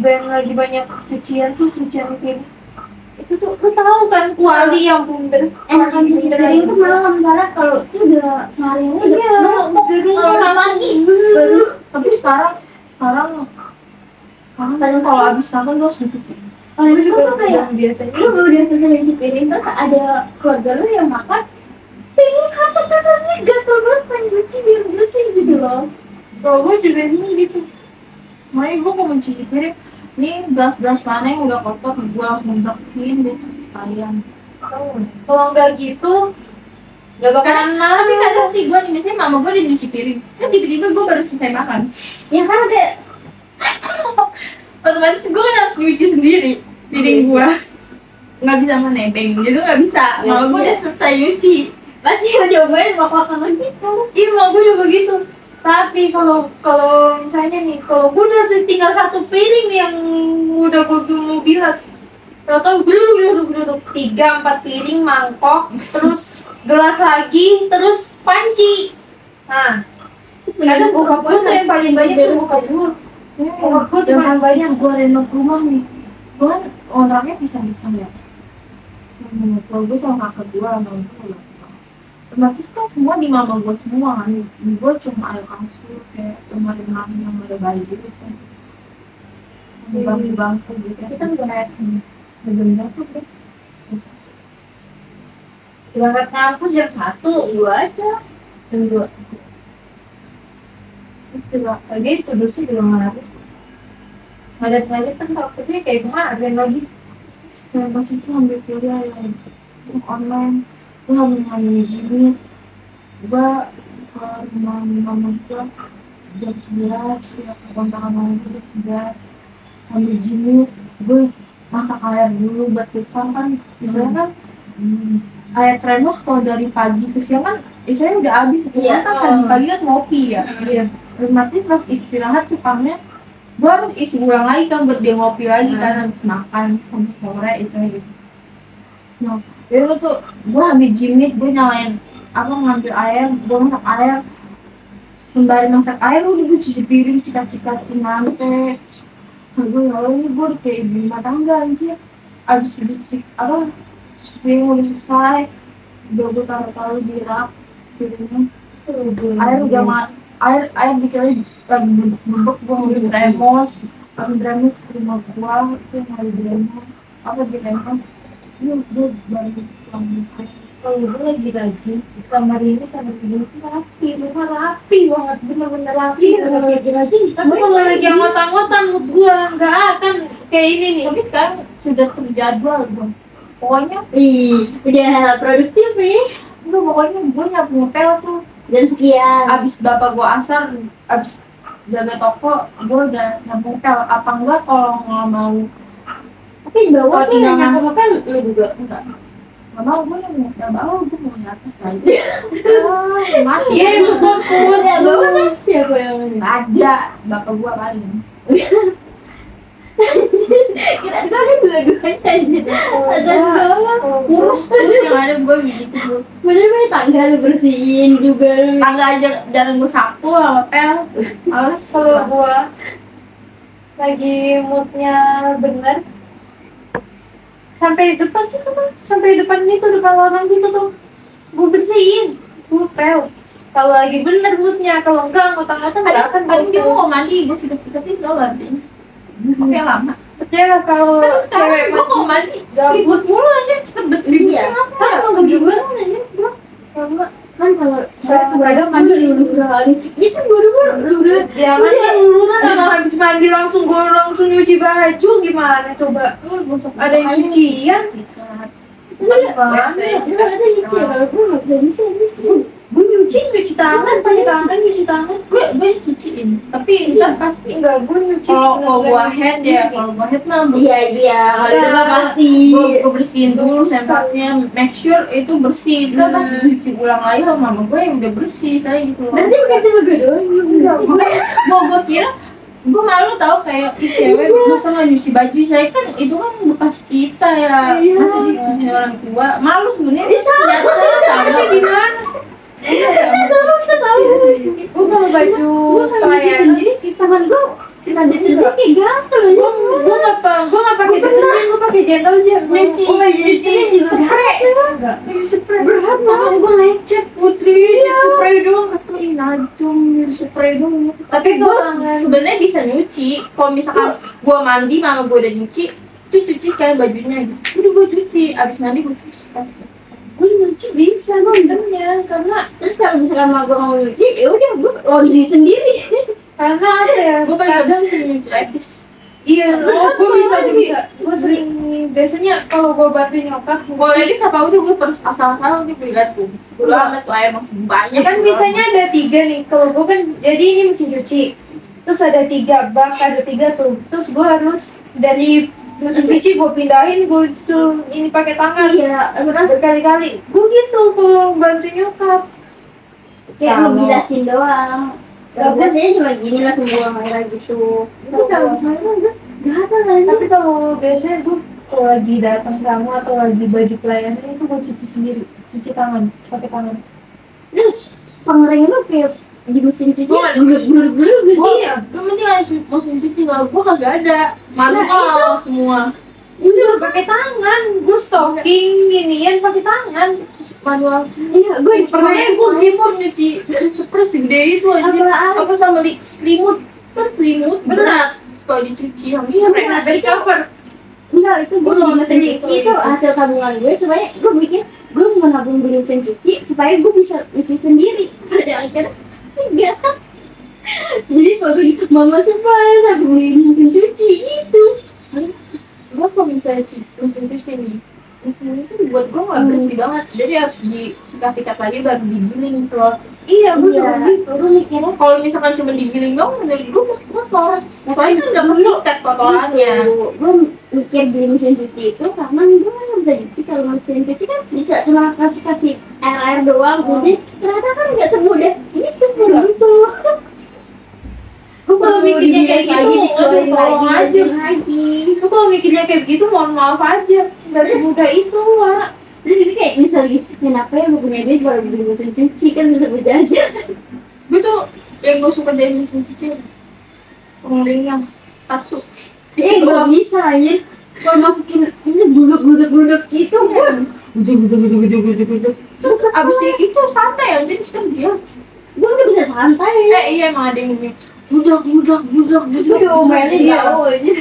banyak cucian piring itu tuh lu tahu kan kuali yang bundar enakan cuci piring itu malam misalnya kalau itu udah seharian udah numpuk kalau pagi. Tapi sekarang kalau abis makan lo harus cuci. Paling kesel tuh kayak biasanya lu udah selesai nyuci piring terus ada keluarga lu yang makan piring satu kertasnya gatel banget pengen cuci biar bersih gitu loh. Kalau gue juga sih gitu. Makanya gue mau mencuci piring, nih gelas-gelas mana yang udah kotor gue harus membersihin gitu. Sayang. kalau nggak gitu nggak bakalan Tapi kadang sih gue nih, misalnya mama gue udah nyuci piring, kan tiba-tiba gue baru selesai makan. Ya kan kayak Otomatis gue kan harus nyuci sendiri piring gue. Nggak bisa menebeng, gitu nggak bisa. Mama gue udah selesai nyuci. pasti udah main bakal gitu. iya mau gue juga gitu. Tapi kalau misalnya nih, kalau gue udah tinggal satu piring nih yang udah gue mau bilas, tau geluduk 3-4 piring mangkok, terus gelas lagi, terus panci. Nah, Kadang bokap gue tuh yang paling banyak tuh bokap gue. Bokap gue tuh paling banyak. Gue renov rumah nih, gue kan orangnya bisa ya. Kalau gue sama kakak gue sama gue lah. Otomatis kan semua di mama gue semua kan. Gue cuma ada kasur kayak lemari-lemari yang ada bayi gitu kan. Bangku-bangku gitu. Kita nggak kayak bener-bener tuh kan. Berangkat kampus jam 1, 2 aja. Jam 2. Terus juga, tadi itu dulu juga ngaruh. Ngadet-ngadet kan takutnya kayak kemarin lagi. Setelah pas itu ambil kuliah yang online. Gue hamil gini. Gue ke rumah mama gue jam 11. Ya, kontrakan mama gue jam 11. Ambil gini. Gue masak air dulu buat tukang kan. Misalnya kan air termos kalau dari pagi ke siang kan istilahnya udah habis itu kan pagi-pagi kan ngopi ya. Iya. Otomatis pas istirahat tukangnya gue harus isi ulang lagi kan buat dia ngopi lagi kan habis makan sampai sore istilahnya gitu. Nah, jadi tuh gue ambil jimit, gue nyalain ngambil air, gue masak air. Sembari masak air udah gue cuci piring, sikat-sikatin lantai. Nah gue ini gue udah kayak ibu rumah tangga anjir. Abis cuci piring udah selesai, udah gue taruh di rak piringnya. Air udah air dikira lagi bubuk gue ngambil dremos ke rumah gue itu yang ada dremos di dremos ini udah baru pulang. Kalau gue lagi rajin di kamar ini kamar segini tuh rapi, rumah rapi banget, bener-bener rapi. Lagi rajin tapi kalau lagi anggot-anggotan mood gue nggak akan kayak ini nih. Tapi sekarang sudah terjadwal gue pokoknya udah produktif nih. Enggak, pokoknya gue nyapu ngepel tuh jam sekian. Abis bapak gue asar, abis jaga toko, gue udah nyapu ngepel. Apa enggak kalau nggak mau? Tapi di bawah tuh yang nyapu ngepel lu juga? Enggak. Nggak mau, gue nyapu ngepel bawah, gue mau di atas lagi. Mati. Iya, bawah ya bawah kan siapa yang ini? Ada, bapak gue paling. Kita ada dua-duanya aja. Ada dua. Kurus tuh yang ada gue gitu. Bener-bener tangga lu bersihin juga lu. Tangga aja jarang gue sapu, ngepel. Males. Kalau gua lagi moodnya bener sampai depan situ tuh, sampai depan itu depan lorong situ tuh gua bersihin, gua pel. Kalau lagi bener moodnya, kalau enggak ngotong-ngotong nggak akan. Tadi dia mau mandi, gue sudah deketin tau gantinya. Oke lama. Percaya kalau Terus sekarang gue mau mandi, gabut mulu aja, cepet betul. Iya, sama juga aja gue. Kan kalau cewek kadang mandi dulu kali. Itu buru-buru ya kan urutan kalau habis mandi langsung nyuci baju gimana coba? Ada yang cucian? ada nyuci ya kalau gue nggak bisa nyuci. Gue nyuci tangan, cuci tangan. Gue cuciin, tapi ntar pasti Enggak, gue nyuci. kalau gue head ya, kalau gue head mah Iya, kalau itu mah pasti. gue bersihin dulu sempatnya, make sure itu bersih. Kan pas cuci ulang lagi sama mama gue yang udah bersih kayak gitu. Berarti bukan cuma gue doang yang nyuci. Gue kira gue malu tau kayak cewek masa nggak nyuci baju, saya kan itu kan bekas kita ya, masa dicuci orang tua, malu sebenarnya. Ternyata sama Gimana? Kita sama. Gue kalau baju Gue kalau nyuci sendiri, tangan gue dengan deterjen kayak gatel aja. gue nggak pakai deterjen, gue pakai gentle gel. nyuci spray. Berat tangan gue lecet. Putri spray dong, katanya najum spray dong. Tapi gue sebenarnya bisa nyuci. Kalau misalkan gue mandi, mama gue udah nyuci, terus cuci sekalian bajunya gitu. Udah gue cuci, abis mandi gue cuci sekalian. Gue nyuci bisa sebenarnya, karena terus kalau misalkan mau gue mau nyuci, ya udah gue laundry sendiri. Karena apa ya? Gue paling gak bisa nyuci lepis. Iya, gue bisa. Gue sering biasanya kalau gue bantu nyokap. Kalau lepis apa udah gue terus asal-asal udah gue liat tuh. Udah amat tuh air masih banyak. Ya kan biasanya ada 3 nih. Kalau gue kan jadi ini mesin cuci. Terus ada 3 bak, ada 3 tuh. Terus gue harus dari mesin cuci gue pindahin, gue ini pakai tangan. Iya, Berkali-kali. Gue gitu kalau bantu nyokap. kayak Kalau- ngebilasin doang. Gak Biasanya cuma gini langsung buang air gitu. Tapi kalau misalnya enggak gatel aja. Tapi kalau biasanya gue kalau lagi datang tamu atau lagi baju pelayanan itu gue cuci sendiri, cuci tangan, pakai tangan. Pengeringnya tuh kayak di mesin cuci Gua nggak- gluduk gitu. Iya, lu mending aja mesin cuci lah, gua kagak ada. Manual semua. Udah pakai tangan, gue stocking ginian pakai tangan, manual. Iya, gue Pernah gue gimor nyuci spray segede itu aja. Apaan? Apa sama selimut? Kan selimut berat. Kalau dicuci harus Iya, spray. berat. Dari cover. enggak, itu gue Belum beli mesin beli cuci itu. itu hasil tabungan gue supaya gue mikir gue mau nabung beli mesin cuci supaya gue bisa cuci sendiri. Pada akhirnya enggak. Jadi kalau gue mama supaya aku beliin mesin cuci gitu. Gue kalau misalnya mesin cuci nih, mesin itu buat gue nggak bersih banget. Jadi harus disikat-sikat lagi baru digiling telur. Iya, gue juga Iya, gitu. gue mikirnya Kalau misalkan cuma digiling doang, menurut gue masih kotor. Soalnya kan nggak bersikat kotorannya. gue mikir beli mesin cuci itu karena gue nggak bisa cuci. Kalau mesin cuci kan bisa cuma kasih air doang, jadi ternyata kan nggak semudah itu berusuh. Lu kalau mikirnya kayak gitu, dikeluarin tolong lagi, aja. lagi. Lu kalau mikirnya kayak begitu, mohon maaf aja, nggak semudah itu, Wak. Terus jadi kayak misalnya, kenapa ya gue punya duit baru beli mesin cuci kan bisa berjajan. Gue tuh yang gue suka dari mesin cuci pengeringnya satu. Gak bisa aja. Kalau masukin ini gluduk gitu kan. Gudeg. Tuh abis itu santai aja kan dia. Gue gak bisa santai. Iya emang ada yang ngomong budak. Gue udah omelin dia aja.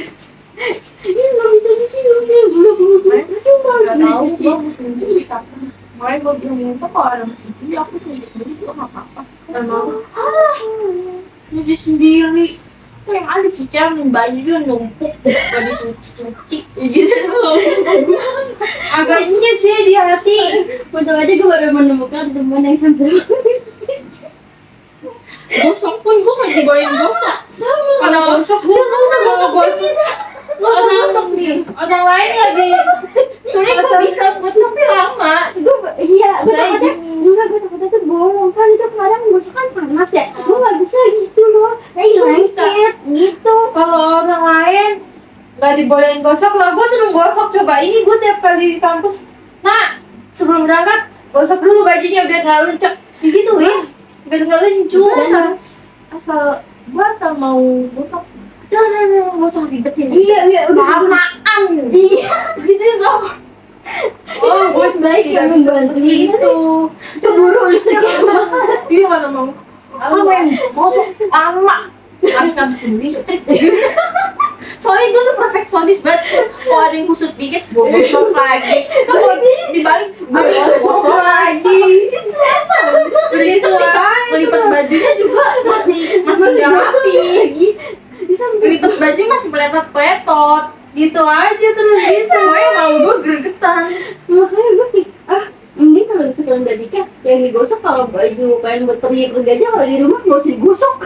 Ini gak bisa cuci, gak bisa gluduk. Cuma Gak beli tau cuci. gue mesin cuci kapan. Makanya gue bilang minta kalau ada mesin cuci aku cuci sendiri juga gak apa-apa. Dan mau nyuci sendiri. Tuh yang ada cucian baju dia numpuk gak dicuci gitu loh. Agaknya sih di hati. Untung aja gue baru menemukan teman yang bisa Gosok pun gue gak dibawain gosok. sama. Kalau gosok gue gak gosok. Gosok nih. Orang lain lagi. Soalnya gue bisa buat tapi lama. Gue takutnya enggak, gue takutnya tuh bolong kan, itu kemarin gosok kan panas ya, gue nggak bisa gitu loh, kayak lengket gitu. Kalau orang lain nggak dibolehin gosok lah, gue seneng gosok. Coba ini gue tiap kali di kampus, nah sebelum berangkat gosok dulu bajunya biar nggak lecek, digituin, biar nggak lencu. Asal gue asal mau gosok. Udah gak usah ribetin. Iya, udah Lamaan. iya. Gitu ya gak. Oh, buat baik Tidak yang bisa membantu seperti itu. itu. Keburu listriknya Iya mana mau. Kamu yang gosok lama. Harus ngabisin listrik. Soalnya gue tuh perfeksionis banget. Kalau ada yang kusut dikit, gue gosok lagi. Tuh kalau dibalik, gue gosok lagi. Udah gitu melipat bajunya juga masih gak rapi. lagi. Di samping Lipat baju masih peletot-peletot. Gitu aja terus gitu. Semuanya mau gue gregetan. makanya gue mending kalau misalkan udah nikah yang digosok, kalau baju pengen buat pergi aja, kalau di rumah nggak usah digosok.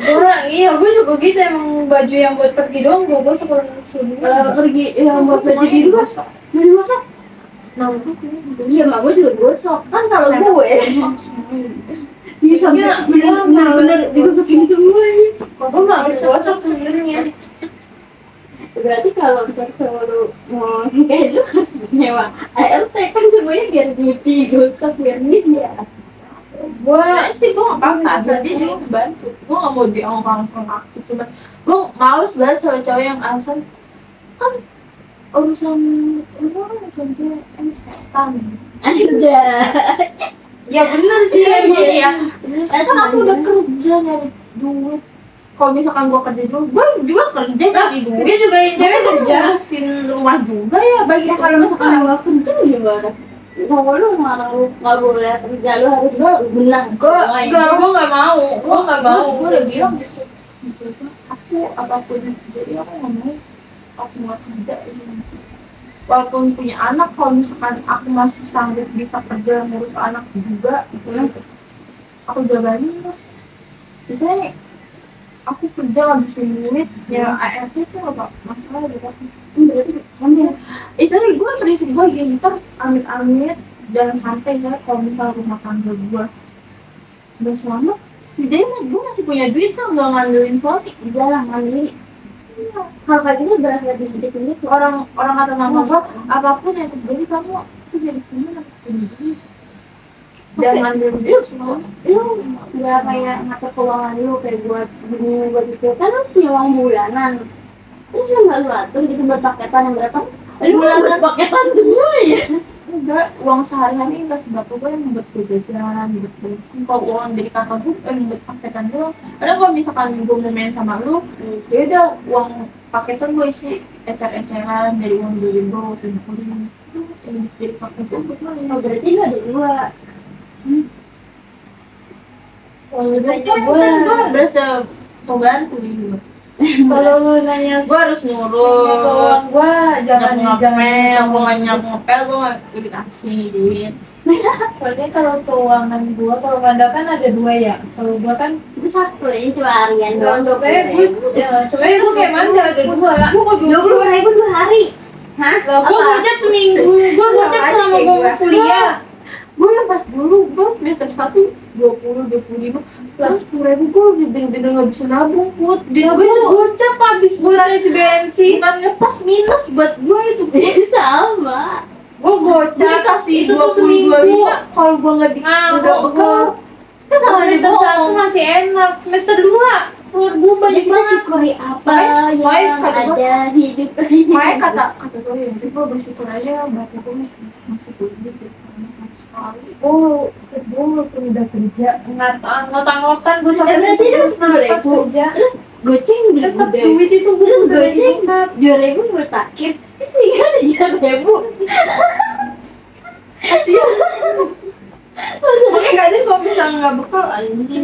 Gue juga gitu, emang baju yang buat pergi doang gue gosok kalau sebelumnya. Kalau pergi yang buat baju di rumah nggak digosok. Nah, itu kayaknya Iya, mak gue juga gosok kan. Kalau gue dia sampai Iya, bener-bener digosokin semuanya. Gue mah gosok sebenarnya. Berarti kalau cowok lu mau nikah, lu harus nyewa ART kan semuanya biar nyuci, gosok, biar dia. gue sih gue nggak apa-apa asal dia juga bantu. Gue nggak mau dia orang aku, cuma gue males banget sama cowok yang alasan kan urusan cewek setan. Aja. Ya bener sih Iya emang. gini ya, kan aku udah kerja nyari duit. Kalau misalkan gue kerja dulu, gue juga kerja nyari duit. Dia juga yang cewek kerja. Ngurusin rumah juga ya bagi Ya kalau misalkan nggak kerja gimana? Kalau lu ngarang lu nggak boleh kerja, lu harus benang. Gue nggak mau. Gue nggak mau. Gue udah bilang gitu. Aku apapun yang terjadi aku nggak mau. Aku nggak kerja ini. Walaupun punya anak, kalau misalkan aku masih sanggup bisa kerja ngurus anak juga, aku jabanin lah. Biasanya aku kerja ngabisin duit, ya ART itu nggak masalah gitu. Berarti sambil Istilahnya gue prinsip gue gini, ntar amit-amit jangan sampai ya kalau misalnya rumah tangga gue udah selamat, setidaknya gue masih punya duit kan, nggak ngandelin suami. jalan mandiri. Kalau kayak gitu berasa diinjek-injek. Orang kata mama gue, apapun yang terjadi kamu jadi punya duit, jangan ngandelin duit semua. Lu nggak kayak ngatur keuangan lu kayak buat gini buat itu kan lu punya uang bulanan terus lu nggak lu atur gitu buat paketan yang berapa lu buat paketan semua ya. Enggak, uang sehari-hari enggak seberapa gue yang buat gue jajan, buat bensin. Kalau uang dari kakak gue buat paketan doang. Kadang kalau misalkan gue mau main sama lu, ya udah uang paketan gue isi ecer-eceran dari uang beli bro, kuling. Dari paketan gue main. Oh, berarti lu ada dua. Kan gue berasa pembantu gitu. Kalau lu nanya Gue harus ke nurut. uang gua jangan ngepel, gue nggak nyapu ngepel, gue nggak dikasih duit. soalnya kalau keuangan gua kalau Wanda kan ada dua ya. Kalau gua kan Itu satu ini cuma harian doang. sebenarnya gua kayak Wanda ada dua. Gue kok 20.000 2 hari. Hah? Lah, gue gocap seminggu, gue gocap selama gue kuliah. Gue yang pas dulu gue semester 1 25 terus 10.000 gue bener-bener nggak bisa nabung put Gue tuh gocap habis buat isi bensin. bukan ngepas minus buat gue itu Sama. Gue jadi gocap kasih itu tuh seminggu. kalau gue nggak di Ah, udah kok bekal kan sama Semester 1 masih enak, semester 2 keluar gue Jadi banyak kita banget. syukuri apa Baik, yang kata gua. ada di hidup makanya kata gue ya gue bersyukur aja bapak gue masih kuliah gitu sekali Gue walaupun udah kerja ngotang-ngotan gue sampai Berarti sekarang itu 10.000. kerja Terus goceng beli tetap gudeg. duit itu gue Terus udah goceng 2.000 buat takir. Tinggal 3.000. makanya kadang kalau misalnya nggak bekal anjing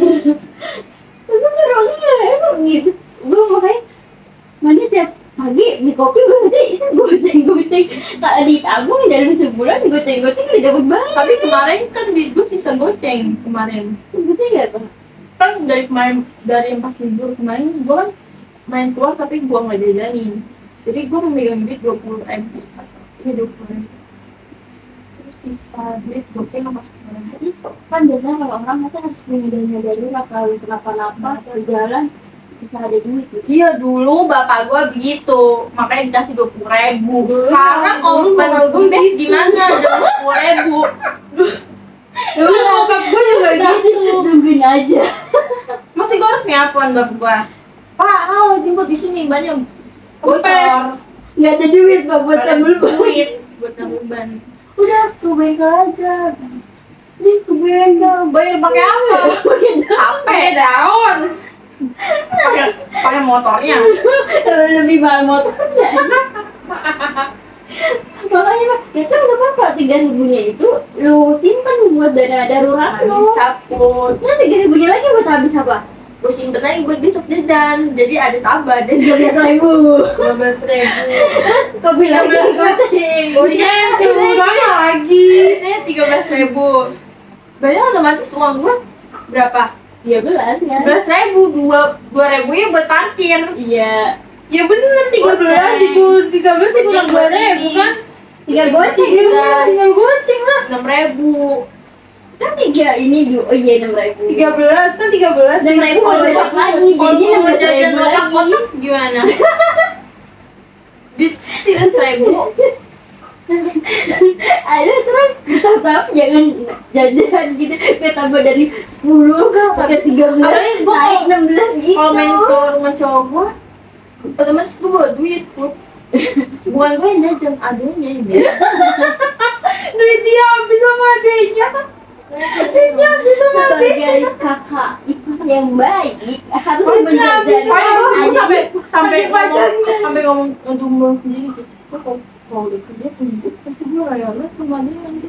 Terus orangnya emang gitu. Gue makanya mana tiap pagi beli kopi berarti itu goceng-goceng. Kalau ditabung dalam sebulan goceng-goceng udah dapet banget. tapi kemarin kan duit gue sisa goceng kemarin Goceng nggak tuh? kan dari kemarin dari yang pas libur kemarin gue kan main keluar tapi gue nggak jajanin jadi gue memegang duit 20.000 iya 20.000 terus sisa duit goceng apa sekarang Kan biasanya kalau orang itu harus punya dana darurat kalau kenapa-napa atau jalan bisa ada duit gitu. iya dulu bapak gue begitu makanya dikasih 20.000 sekarang kalau dulu ban bapak gue bes gimana jangan 10.000 dulu bokap gue juga gitu. Tungguin aja. masih gue harus ngapain bapak gue pak halo jemput di sini banyak Kempes. bocor Nggak ada duit pak buat Nggak ada tambal ban. duit buat nambah ban udah ke bengkel aja di ke bengkel bayar pakai apa Pakai HP daun. pakai motornya Lebih mahal motornya. Makanya pak, ya kan nggak apa-apa 3.000-nya itu lu simpan buat dana darurat nggak lu. bisa pun Terus 3.000-nya lagi buat habis apa? gue simpen aja buat besok jajan jadi ada tambah jajan 12.000. 12.000. Kopi lagi goceng. Goceng kurang lagi. biasanya 13.000 banyak otomatis uang gue berapa 13 ya. 11.000 2.000 ya buat parkir Iya. Ya bener 13 ibu 13 ibu kurang 2.000 kan? Tinggal goceng Iya, ya. tinggal goceng lah. 6.000 Kan 3 ini oh iya 6.000. 13 kan 13. 6.000 kalau besok lagi kalau jadi gue mau jajan 16.000 lagi. otak-otak gimana duit 13.000 Aduh terus tetap jangan jajan gitu biar tambah dari 10 pakai 13 Apalagi gua naik 16 gitu. kalau main ke rumah cowok gue otomatis gue bawa duit put bukan gue yang jajan adanya yang jajan Duit dia habis sama adenya. Duitnya habis sama adenya. Sebagai kakak ipar yang baik harus Duitnya menjajan Soalnya gue adik. sampai pacarnya. sampai ngomong untuk gue sendiri gitu gue kalau udah kerja tunjuk pasti gue rayuan sama dia nanti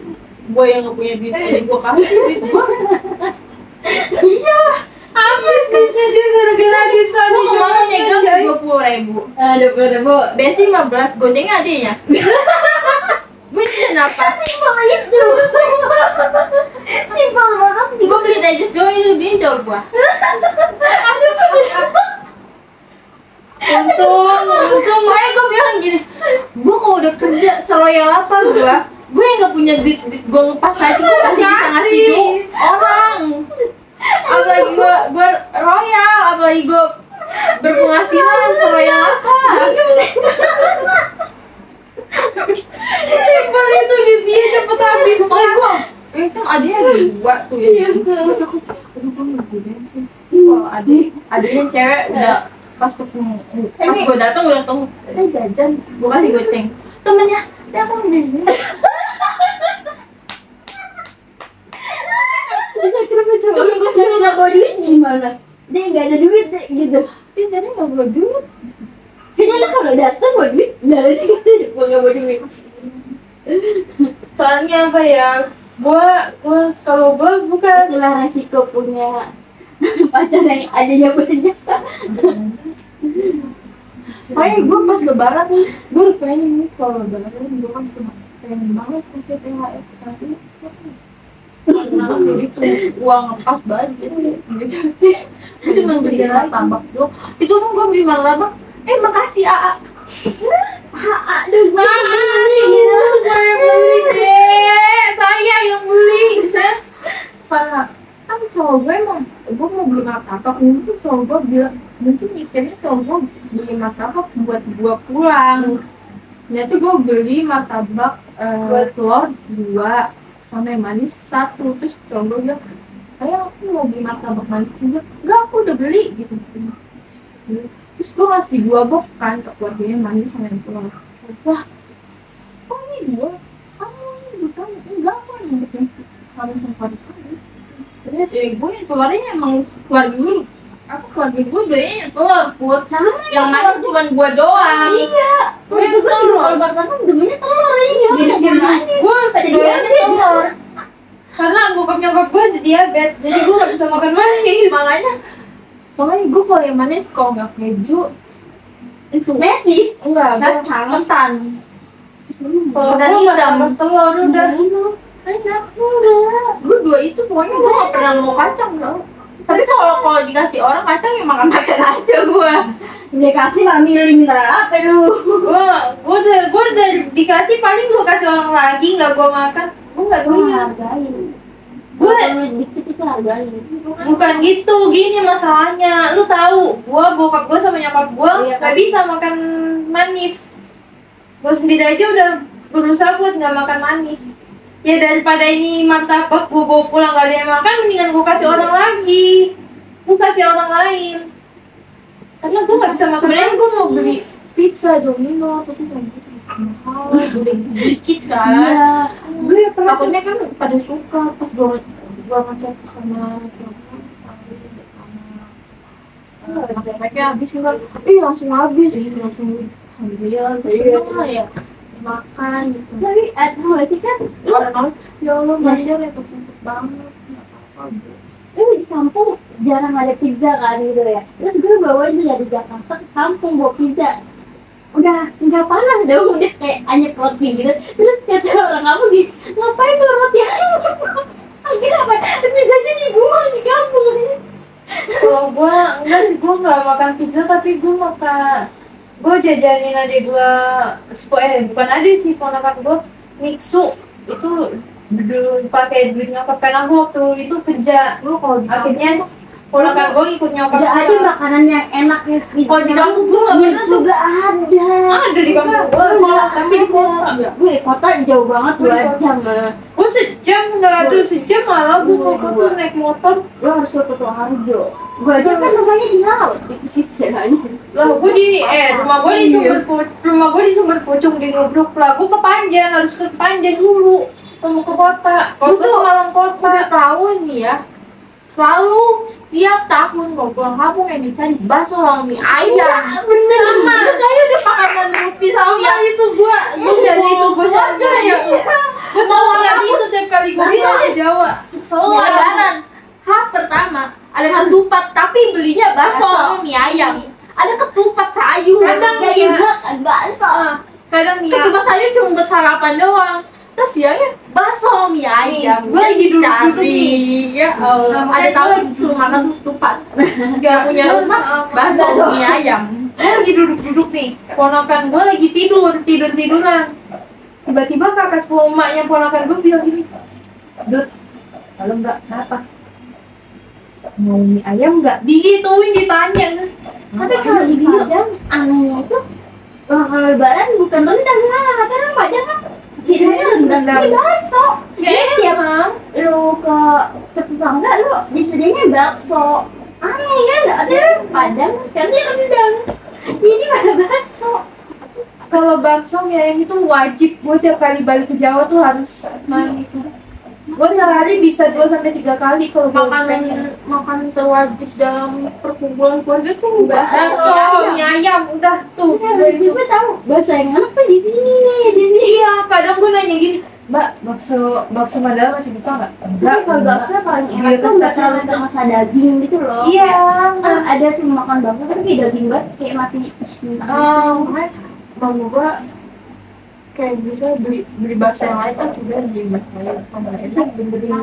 gue yang gak punya duit jadi gue kasih duit gue Iya. Apa sih dia gara-gara bisa gue nih kemarin nyegang 20.000 Aduh pada bensin 15 gocengnya adanya gue jajan apa simpel itu simpel banget gue beli teh jus doang itu dincor gue untung makanya gue bilang gini gue kalau udah kerja seroyal apa gue yang gak punya duit gue ngepas aja gue pasti bisa ngasih duit orang apalagi gue royal apalagi gue berpenghasilan seroyal apa Simpel itu duit dia cepet habis. makanya gue kan adanya ada 2 tuh ya Aduh, gue nggak beli bensin. Kalau adiknya cewek udah pas ketemu, pas gue datang udah ketemu, jajan, gue kasih goceng. Temennya, ya aku beli bensin. Bisa kenapa coba gue nggak bawa duit gimana? Dia nggak ada duit deh, gitu. Dia jadi nggak bawa duit. Kayaknya lo kalau datang bawa duit, nggak ada juga gue nggak bawa duit. Soalnya apa ya? Kalau gue bukan. Itulah resiko punya pacar yang adanya banyak. Makanya gue pas lebaran nih, gue udah pengen nih kalau lebaran gue kan cuma pengen banget kasih THR tapi karena itu uang ngepas budget gitu. Gue cuma beli martabak doang. Itu pun gue beli martabak, makasih AA. Aduh, gue beli gitu. Gue beli deh, saya yang beli. Saya karena kan cowok gue emang gue mau beli martabak, mungkin cowok gue bilang mungkin mikirnya cowok gue beli martabak buat gue pulang. Ternyata gue beli martabak buat telur 2 sama yang manis 1. Terus cowok gue bilang, ayah aku mau beli martabak manis juga. Enggak, aku udah beli gitu. Terus gue ngasih 2 box kan ke keluarganya manis sama yang telur. Wah, kok ini 2? Kamu ini bukan? Enggak, aku yang bikin kamu sama keluarga. Terus gue yang telurnya emang keluarga gue doanya yang telur put Sama yang manis cuma gue doang. Iya. Waktu gue juga kalau martabak demennya telur ya. Gimana? Gue Pada doyannya diabetes. telur. Karena bokap nyokap gue ada diabetes, jadi gue gak bisa makan manis. Makanya gue kalau yang manis kalau nggak keju Mesis. enggak Kacang. mentan. Kalau Udah gue hitam. makan telur udah. Enak enggak? Gue 2 itu pokoknya gue nggak pernah mau kacang tau. Tapi kalau dikasih orang kacang ya makan aja gue. Dia kasih mami minta apa lu? Gue udah dikasih, paling gue kasih orang lagi, nggak gue makan. Gue nggak Gue doyan. hargain. Gue Kalau dikit itu hargain. bukan gitu, gini masalahnya. Lu tahu, bokap gue sama nyokap gue Iya, nggak kan? bisa makan manis. Gue sendiri aja udah berusaha buat nggak makan manis. Ya daripada ini martabak gue bawa pulang gak ada yang makan, mendingan gue kasih orang lagi. Gue kasih orang lain. Karena gue nggak bisa makan. Sebenarnya gue mau beli manis. pizza Domino tapi nggak gitu mahal, udah dikit kan. Iya. Gue takutnya kan pada suka pas gue ngechat sama mereka habis enggak? Langsung habis. Langsung alhamdulillah. Seneng lah ya makan gitu. Tapi tahu gak sih kan? Orang ya Allah banjar ya kepepet banget. Nggak apa-apa. Di kampung jarang ada pizza kan gitu ya. Terus gue bawain dari Jakarta ke kampung bawa pizza. Udah nggak panas dong, udah kayak anyep roti gitu. Terus kata orang kampung gitu, ngapain lo roti anyep? Akhirnya apa? Pizzanya dibuang di kampung. Kalau gue enggak sih, gue nggak makan pizza, tapi gue jajanin adik gue bukan adik sih, ponakan gue Mixu itu dulu pakai duit nyokap karena gue waktu itu kerja. Gue kalau di Akhirnya ponakan gue ikut nyokap Udah ada gue. makanan yang enak ya. Kalau di kampung gue nggak pernah tuh. juga ada. Ada di kampung gue, tapi di kota. Gue kota jauh banget 2 jam lah. Gue sejam nggak ada, sejam malah gue mau tuh naik motor. Gue harus ke Kutoarjo. Gue aja kan rumahnya di laut di pesisir aja. Lah gue rumah gue di Sumber Pucung di Nubruk lah. Gue ke Panjen, harus ke Panjen dulu. Mau ke kota. Kalau gue ke Malang kota. Udah tahu nih ya, selalu setiap tahun mau pulang kampung yang dicari bakso sama mie ayam. Bener. Sama itu kayak udah makanan rutin Sama itu gue jadi itu gue keluarga ya. gue selalu lihat itu tiap kali gue bisa ke Jawa. Selalu ada. Lebaran H pertama ada ketupat tapi belinya bakso sama mie ayam. Ada ketupat sayur. Kadang Gak ya. juga kan bakso. Kadang ya. Ketupat sayur cuma buat sarapan doang. Terus siangnya bakso mie ayam. Gue lagi duduk cari. Ya Allah. Nah, Ada makanya tahu gue- disuruh makan ketupat. Gak Punya rumah bakso mie ayam. Gue lagi duduk-duduk nih, ponakan gue lagi tiduran. Tiba-tiba kakak sepupu emaknya ponakan gue bilang gini, Dut, kalau enggak, kenapa? Mau mie ayam enggak? Digituin, ditanya. Tapi kalau di Padang anehnya itu kalau lebaran bukan rendang malah kadang Padang kan ciri khasnya rendang. Ini bakso. Jadi setiap lu ke tetangga lu disedianya bakso. Aneh kan? Ada Padang, karena rendang. Ini malah bakso. Kalau bakso ya yang itu wajib gue tiap kali balik ke Jawa tuh harus makan itu. Gue sehari bisa 2-3 kali kalau gue pengen. Makanan terwajib dalam perkumpulan keluarga tuh Bakso, mie ayam, udah tuh. Gue tahu bakso yang enak tuh di sini nih, di sini. Iya, kadang gue nanya gini, Mbak, bakso Mandala masih buka nggak? Tapi kalau bakso paling enak tuh nggak terlalu terasa daging gitu loh. Iya. Kayak, ada tuh makan bakso tapi kayak daging banget, kayak masih makanya mau gua kayak bisa beli bakso yang lain kan juga beli bakso lain kalau enak benerin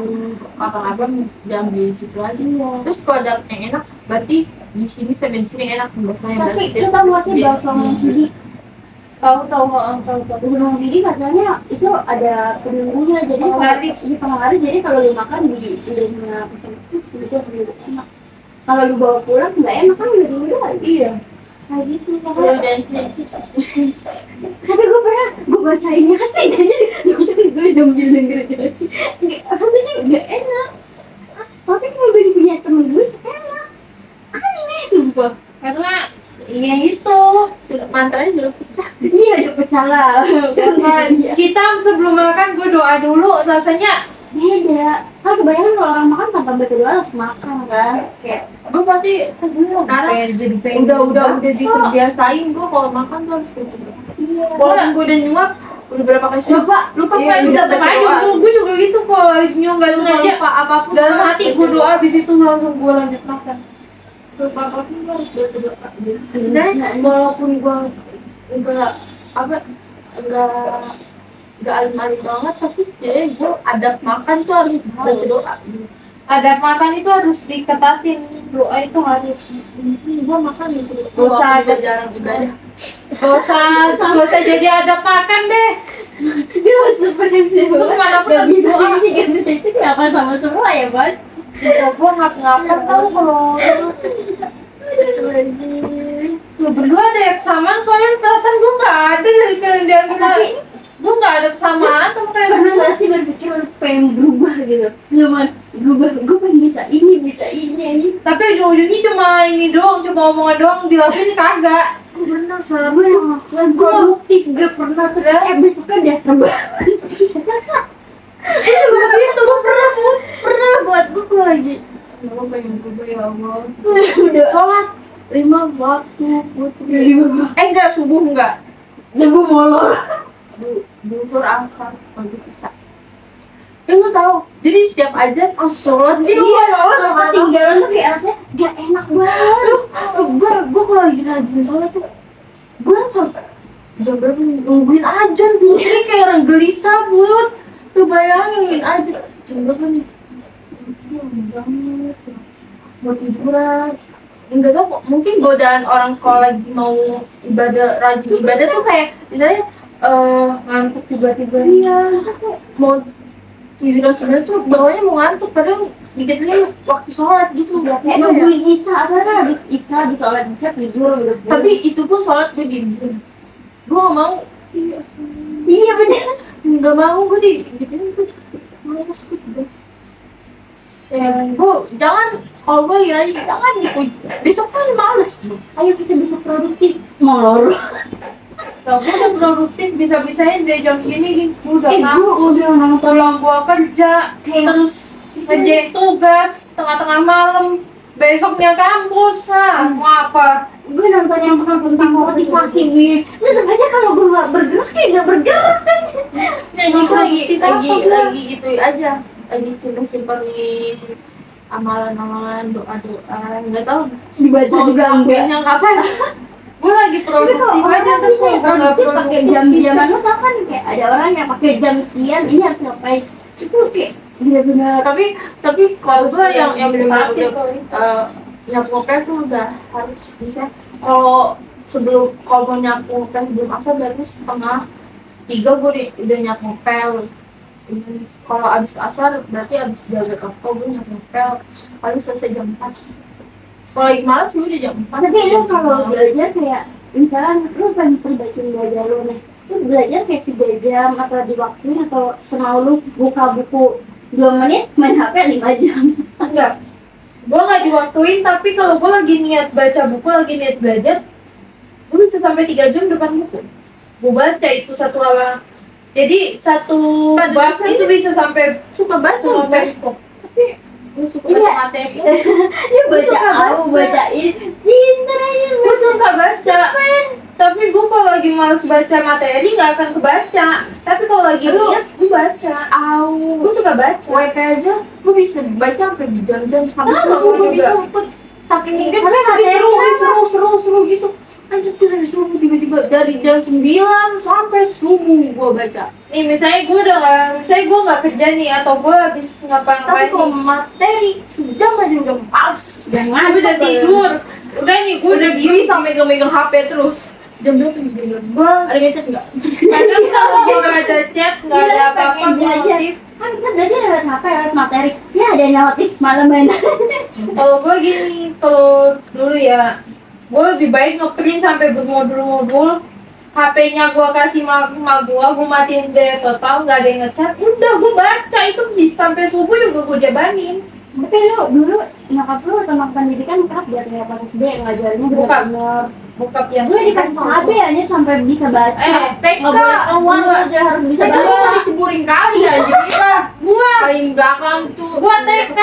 kakak abang jangan beli situ aja. Terus kalau ada yang enak berarti di sini sama di sini enak baksonya. Tapi lu tau gak sih bakso Mangkidi? Tahu. Gunung Mangkidi katanya itu ada penunggunya, jadi Penglaris. di penglaris, jadi kalau lu makan di rumah itu sendiri enak. Kalau lu bawa pulang nggak enak kan nggak diudah. Iya. Kayak gitu. Dan Tapi gue bacainnya sih jadi gue sambil dengerin rasanya nggak enak. Tapi gue beli punya temen gue enak. Aneh sumpah. Karena ya itu mantranya sudah pecah. Iya udah pecah lah. karena kita sebelum makan gue doa dulu, rasanya Beda. Kan kebanyakan kalau orang makan tanpa baca doa harus makan kan. Kayak Gue pasti kayak jadi pengen udah bakso. diterbiasain gue kalau makan tuh harus gitu. iya. Walaupun gue udah nyuap udah berapa kali lupa Iya, gue udah baca aja doa. gue juga gitu kalau nggak sengaja Lupa apapun dalam hati gue doa, habis itu langsung gue lanjut makan. lupa apapun gue harus baca doa. Kerjaan. Misalnya walaupun gue enggak alim-alim banget, tapi setidaknya gue adab makan tuh harus baca doa. Ada makan itu harus diketatin, doa itu harus. Gue makan gitu. Gak usah ada jarang ibadah. Gak usah jadi ada makan deh. Dia sebenarnya Lu kemanapun gak harus bisa doa. ini gak bisa itu kenapa sama semua ya Ban? Gue ngap-ngapan tau kalau lu berdua ada yang kesamaan, kalian perasaan gue nggak ada dari kalian kita. Tapi Gue nggak ada kesamaan sama kayak pernah berdua. gak sih berpikir untuk pengen berubah gitu? Lu Man, gue pengen bisa ini. Tapi ujung-ujungnya cuma ini doang, cuma omongan doang, dilakuin kagak. Gue pernah salah gue yang produktif gak pernah tuh. Besoknya udah rebahan. Itu gue Pernah buat gue lagi. Gue pengen berubah ya Allah. Udah Sholat 5 waktu. Enggak, subuh enggak. sembuh molor. Duhur asar pagi bisa. Lu tahu? Jadi setiap ajan sholat gitu. Kalau ketinggalan tuh kayak rasanya gak enak banget. Gue kalau lagi rajin sholat tuh gue sampai jam berapa nungguin ajan tuh. Jadi kayak orang gelisah buat. Tuh bayangin ajan jam berapa nih? Banget. Mau tiduran. Enggak tau kok, mungkin godaan orang kalau lagi mau rajin ibadah tuh kayak misalnya ngantuk tiba-tiba. iya mau tiduran sebenarnya tuh bawahnya mau ngantuk padahal dikit lagi waktu sholat gitu Kayak ya. nungguin Isya karena habis Isya habis sholat Isya tidur gitu. Tapi itu pun sholat gue diem. Gue gak mau. Iya bener. Gak mau gue gitu gue males gue tidur. Gue jangan kalau gue lagi jangan dipuji. Besok kan males gue. Ayo kita bisa produktif. Molor. Nah, gue udah produktif, bisa-bisanya dari jam segini gue udah Gue ngampus. udah nonton Pulang gue kerja, Kayak- terus ngerjain tugas tengah-tengah malam, besoknya kampus, mau apa? gue nonton yang tentang motivasi gue. Tetep aja kalau gue gak bergerak kayak gak bergerak kan. Nah ini gue lagi itu aja. Lagi simpan nih amalan-amalan doa-doa. Nggak tahu Dibaca juga enggak. yang kapan. Gue lagi Tapi kalau produktif orang aja, kan tapi bisa kalau nggak produktif pakai produktif jam-jaman lu tau kan kayak ada orang yang pakai jam sekian ini harus ngapain. Itu kayak bener-bener Tapi kalau gue yang benar-benar produktif udah kali. nyapu ngepel tuh udah harus bisa. Kalau mau nyapu ngepel sebelum asar berarti 2:30 gue udah nyapu ngepel. Kalau abis asar berarti abis jaga toko gue nyapu ngepel paling selesai jam 4. Kalau lagi malas gue udah jam 4. tapi lu kalau belajar kayak misalkan lu pengen perbaikin belajar lu nih Lu belajar kayak 3 jam atau diwaktuin atau semau lu buka buku 2 menit, main HP 5 jam. Enggak. Gue nggak diwaktuin, tapi kalau gue lagi niat baca buku, lagi niat belajar, gue bisa sampai 3 jam depan buku. Gue baca itu satu halaman. Jadi satu Pada bab dasarnya itu bisa sampai suka baca sampai tapi gue suka Iya. baca materi. Dia Gua baca suka aku baca. bacain. Pinter aja. gue suka baca. Tapi gue kalau lagi males baca materi nggak akan kebaca. Tapi kalau lagi Lu- niat gue baca. Gue suka baca. WP aja gue bisa baca sampai jam-jam habis Sama subuh gue bisa juga. ikut saking ingin Tapi tapi materi seru gitu. Anjir tuh dari subuh tiba-tiba dari jam 9 sampai subuh gue baca. Nih misalnya gue nggak kerja nih atau gue habis Tapi ngapa-ngapain kalau nih. materi sejam aja udah males. Jangan Gue udah tidur. Udah nih gue udah diem. bisa megang HP terus. Jam berapa nih jam? Gue Ada ngechat nggak? kadang kalau gue nggak ada chat, nggak ada Gila, apa-apa, pengen gue belajar. notif. Kan kita belajar lewat HP, lewat materi. Ya ada yang notif malam mainan. Kalau gue gini, kalau dulu ya, gue lebih baik ngeprint sampai bermodul-modul. HP-nya gue kasih mak gue matiin daya total, nggak ada yang ngechat. Udah gue baca itu bisa sampai subuh juga gue jabanin. Tapi lu dulu nyokap lu sama pendidikan kerap dia kayak pas SD ngajarnya Bukan. bener-bener. Bokap yang Gue dikasih HP aja sampai bisa baca. TK, Nggak boleh keluar aja harus bisa TK baca. cari ceburin kali anjir. gue Paling belakang tuh. TK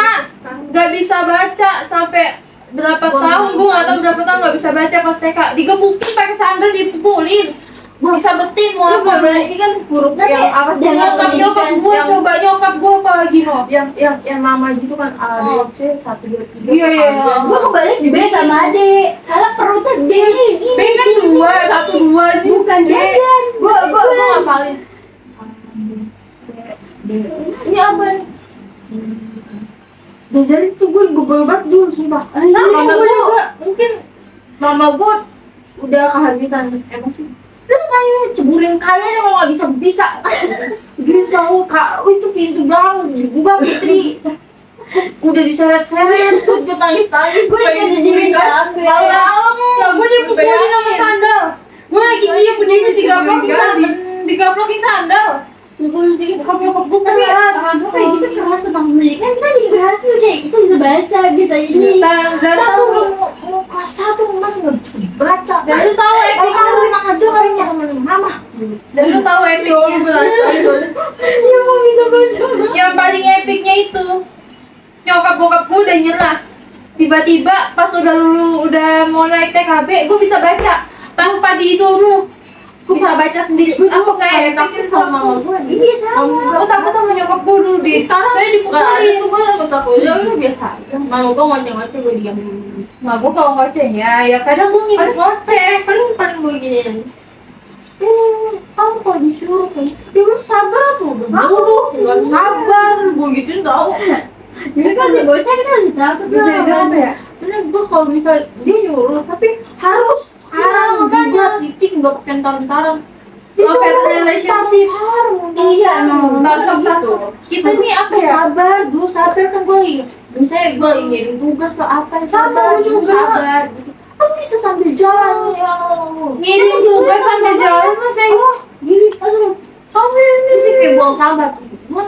nggak bisa baca sampai berapa Gua tahun, gue nggak tahu nggak berapa tahun nggak bisa baca pas TK. Digebukin pakai sandal, dipukulin, disabetin mau apa. Bener-bener ini kan huruf Tapi yang apa sih? jangan Nyokap nyokap gue yang- coba nyokap gue apalagi no. yang nama gitu kan A B Oh. C 1 2 3. Iya, iya. Gue kebalik di B sama D. Salah perutnya D ini gini. B kan dua, satu dua nih. Bukan jajan. Gua ngapalin. Ini apa nih? Dari itu gue bebel banget dulu sumpah. Sama Mama gue gua- juga mungkin Mama gue udah kehabisan emosi. Lu main ceburin kayaknya kalau nggak bisa. Gini tahu kak, itu pintu belakang dibuka Putri. Udah diseret-seret, gue nangis. Gue udah pengen jejerin ceburin kabel. malam. ya gue dipukulin sama sandal. Gue lagi diem dia digaplokin sandal. Bokap nyokap gue Tapi keras. orang tua kayak gitu keras tentang pendidikan, kita jadi berhasil kayak gitu bisa baca bisa ini. Dan Langsung mau kelas 1 masih nggak bisa dibaca. Dan lu tahu Kalau epicnya, kamu enak aja kayaknya temen mama. dan lu tahu epicnya. Ya mau bisa baca. Yang paling epicnya itu nyokap bokap gue udah nyerah. Tiba-tiba pas udah mau naik TKB, gue bisa baca tanpa disuruh. Gue bisa baca sendiri. Aku kayak takut sama mama gue. Iya sama. Gue takut sama nyokap gue dulu di. Sekarang Saya dipukulin. itu gue takut ya udah biasa aja. Mama gue ngoceh-ngoceh gue diam. Nah, gue kalau ngoceh ya kadang gue ngikut ngoceh. Paling gue gini aja. Kamu kalau disuruh kan, ya lu sabar tuh, nggak sabar, gue gituin tau. Jadi kalau di bocah kita harus takut Bisa lah. dibilang apa ya? Bener gue kalau misal dia nyuruh, tapi harus sekarang juga titik nggak pakai taran-taran. Open relationship. Iya emang. Tansuk. Kita ini apa ya? Sabar, dulu sabar kan gue lagi. Misalnya gue lagi ngirim tugas ke apa yang Sama sabar, lu juga. sabar. Kamu bisa sambil jalan ya Allah. Ngirim tugas sampai jalan masa itu. Gini, aduh, kamu ini sih kayak buang sampah tuh. Cuman,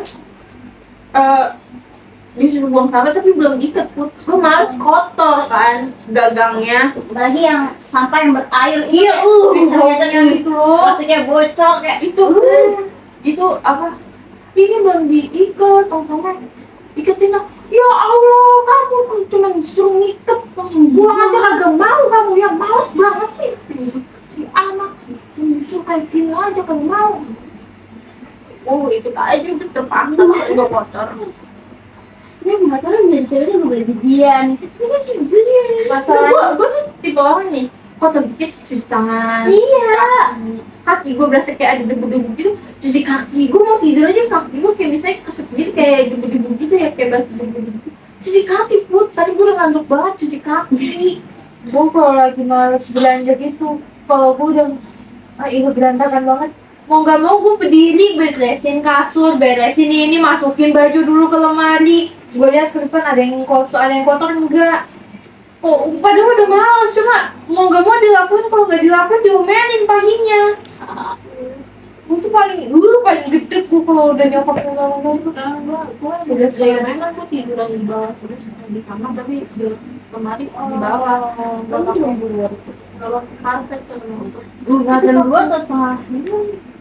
disuruh buang sampah tapi belum diikat put. Gue males kotor kan gagangnya. Apalagi yang sampah yang berair Iya, kencang-kencang yang gitu loh. plastiknya bocor kayak Itu apa? Ini belum diikat, tongkrongnya iketin lah. Ya Allah, kamu cuma disuruh ngikat langsung pulang aja kagak mau kamu ya males banget sih. Di anak disuruh kayak gini aja kan mau. Oh itu aja udah terpaksa gue kotor. dia nggak tahu jadi ceweknya nggak boleh jadian. Ini kan jadian. Masalah Gue tuh tipe orang nih kotor dikit cuci tangan. Iya. Kaki gue berasa kayak ada debu-debu gitu, cuci kaki. Gue mau tidur aja kaki gue kayak misalnya keset gitu kayak debu-debu gitu ya kayak berasa debu-debu. Cuci kaki put, tadi gue udah ngantuk banget cuci kaki. gue kalau lagi males belanja gitu, kalau gue udah itu berantakan banget. Mau nggak mau gue berdiri beresin kasur, beresin ini, masukin baju dulu ke lemari. Gue lihat ke depan ada yang kosong, ada yang kotor enggak. Oh, padahal udah males, cuma mau nggak mau dilakuin, kalau nggak dilakuin diomelin paginya. Gue tuh paling gede gue kalau udah nyokap pulang tuh. Gua udah memang gua tiduran di bawah terus di kamar tapi di lemari di bawah. Gua tidur di luar bawah karpet tuh. Jam 2 atau setengah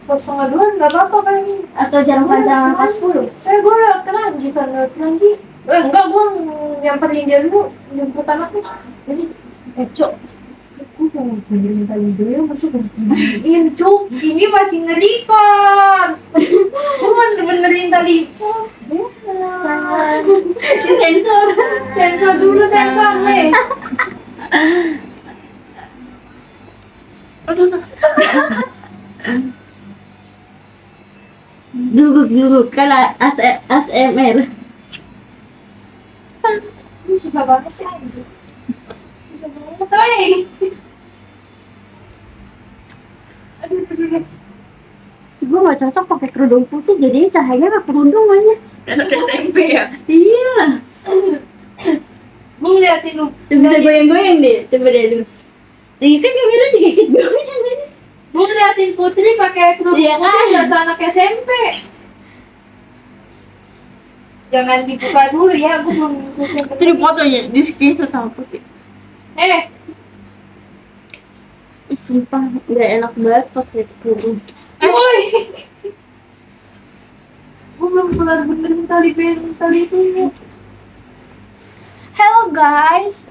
Kalau setengah 2 nggak apa-apa kan? atau jam panjang pas 10. Saya gue lewat Keranji kan lewat Keranji. Enggak, gue nyamperin dia dulu jemput anaknya. Jadi Cok, gue mau benerin tali dulu ya, masa benerin Cok, ini masih nge-record. Gue mau benerin tali. Di sensor Sensor weh. Duduk kan ASMR. Ini susah banget sih anjir. Susah banget, weh. Aduh. Gue gak cocok pakai kerudung putih, jadi cahayanya pakai kerudung aja. Anak SMP ya. Iya. Gue ngeliatin lu. Bisa goyang-goyang deh, coba deh dulu. Iya kan kamera juga ikut goyang kan. Gue ngeliatin Putri pakai kerudung Iya kan? putih biasa anak SMP. Jangan dibuka dulu ya, gue belum selesai. Itu di fotonya di screenshot sama Putih. Ih, sumpah gak enak banget pakai kerudung. Woi. Gue belum kelar benerin tali itunya. Hello guys.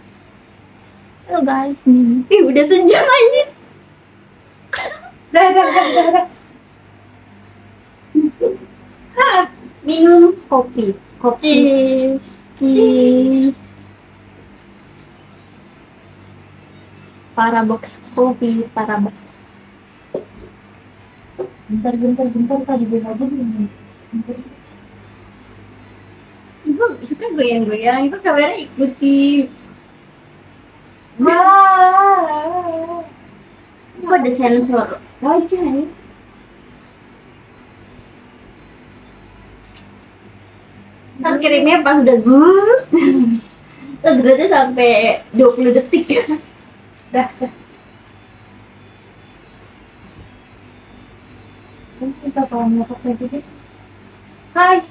Ih, udah sejam anjir. Dah. Minum kopi. Cheers. Parabox kopi, Parabox. Bentar tadi gue aja belum. Gue suka goyang-goyang, itu kamera ikutin. Wah. Kok ada sensor wajah ya? Ntar kirimnya pas udah terus sampai 20 detik. Dah. Kita kalau nyokap kayak gitu. Hai.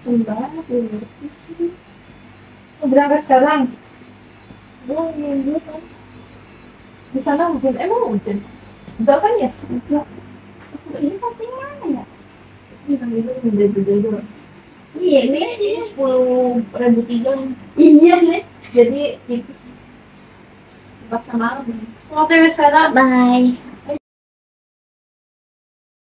Mbak, berangkat sekarang. Gue dulu kan. Di sana hujan, emang hujan? Enggak kan ya? Enggak. Ini katanya mana ya? Ini kan itu beda-beda. Iya Ini nih. 10.003. Iya nih. Jadi tipis. Pas malam. Mau TW sekarang. Bye.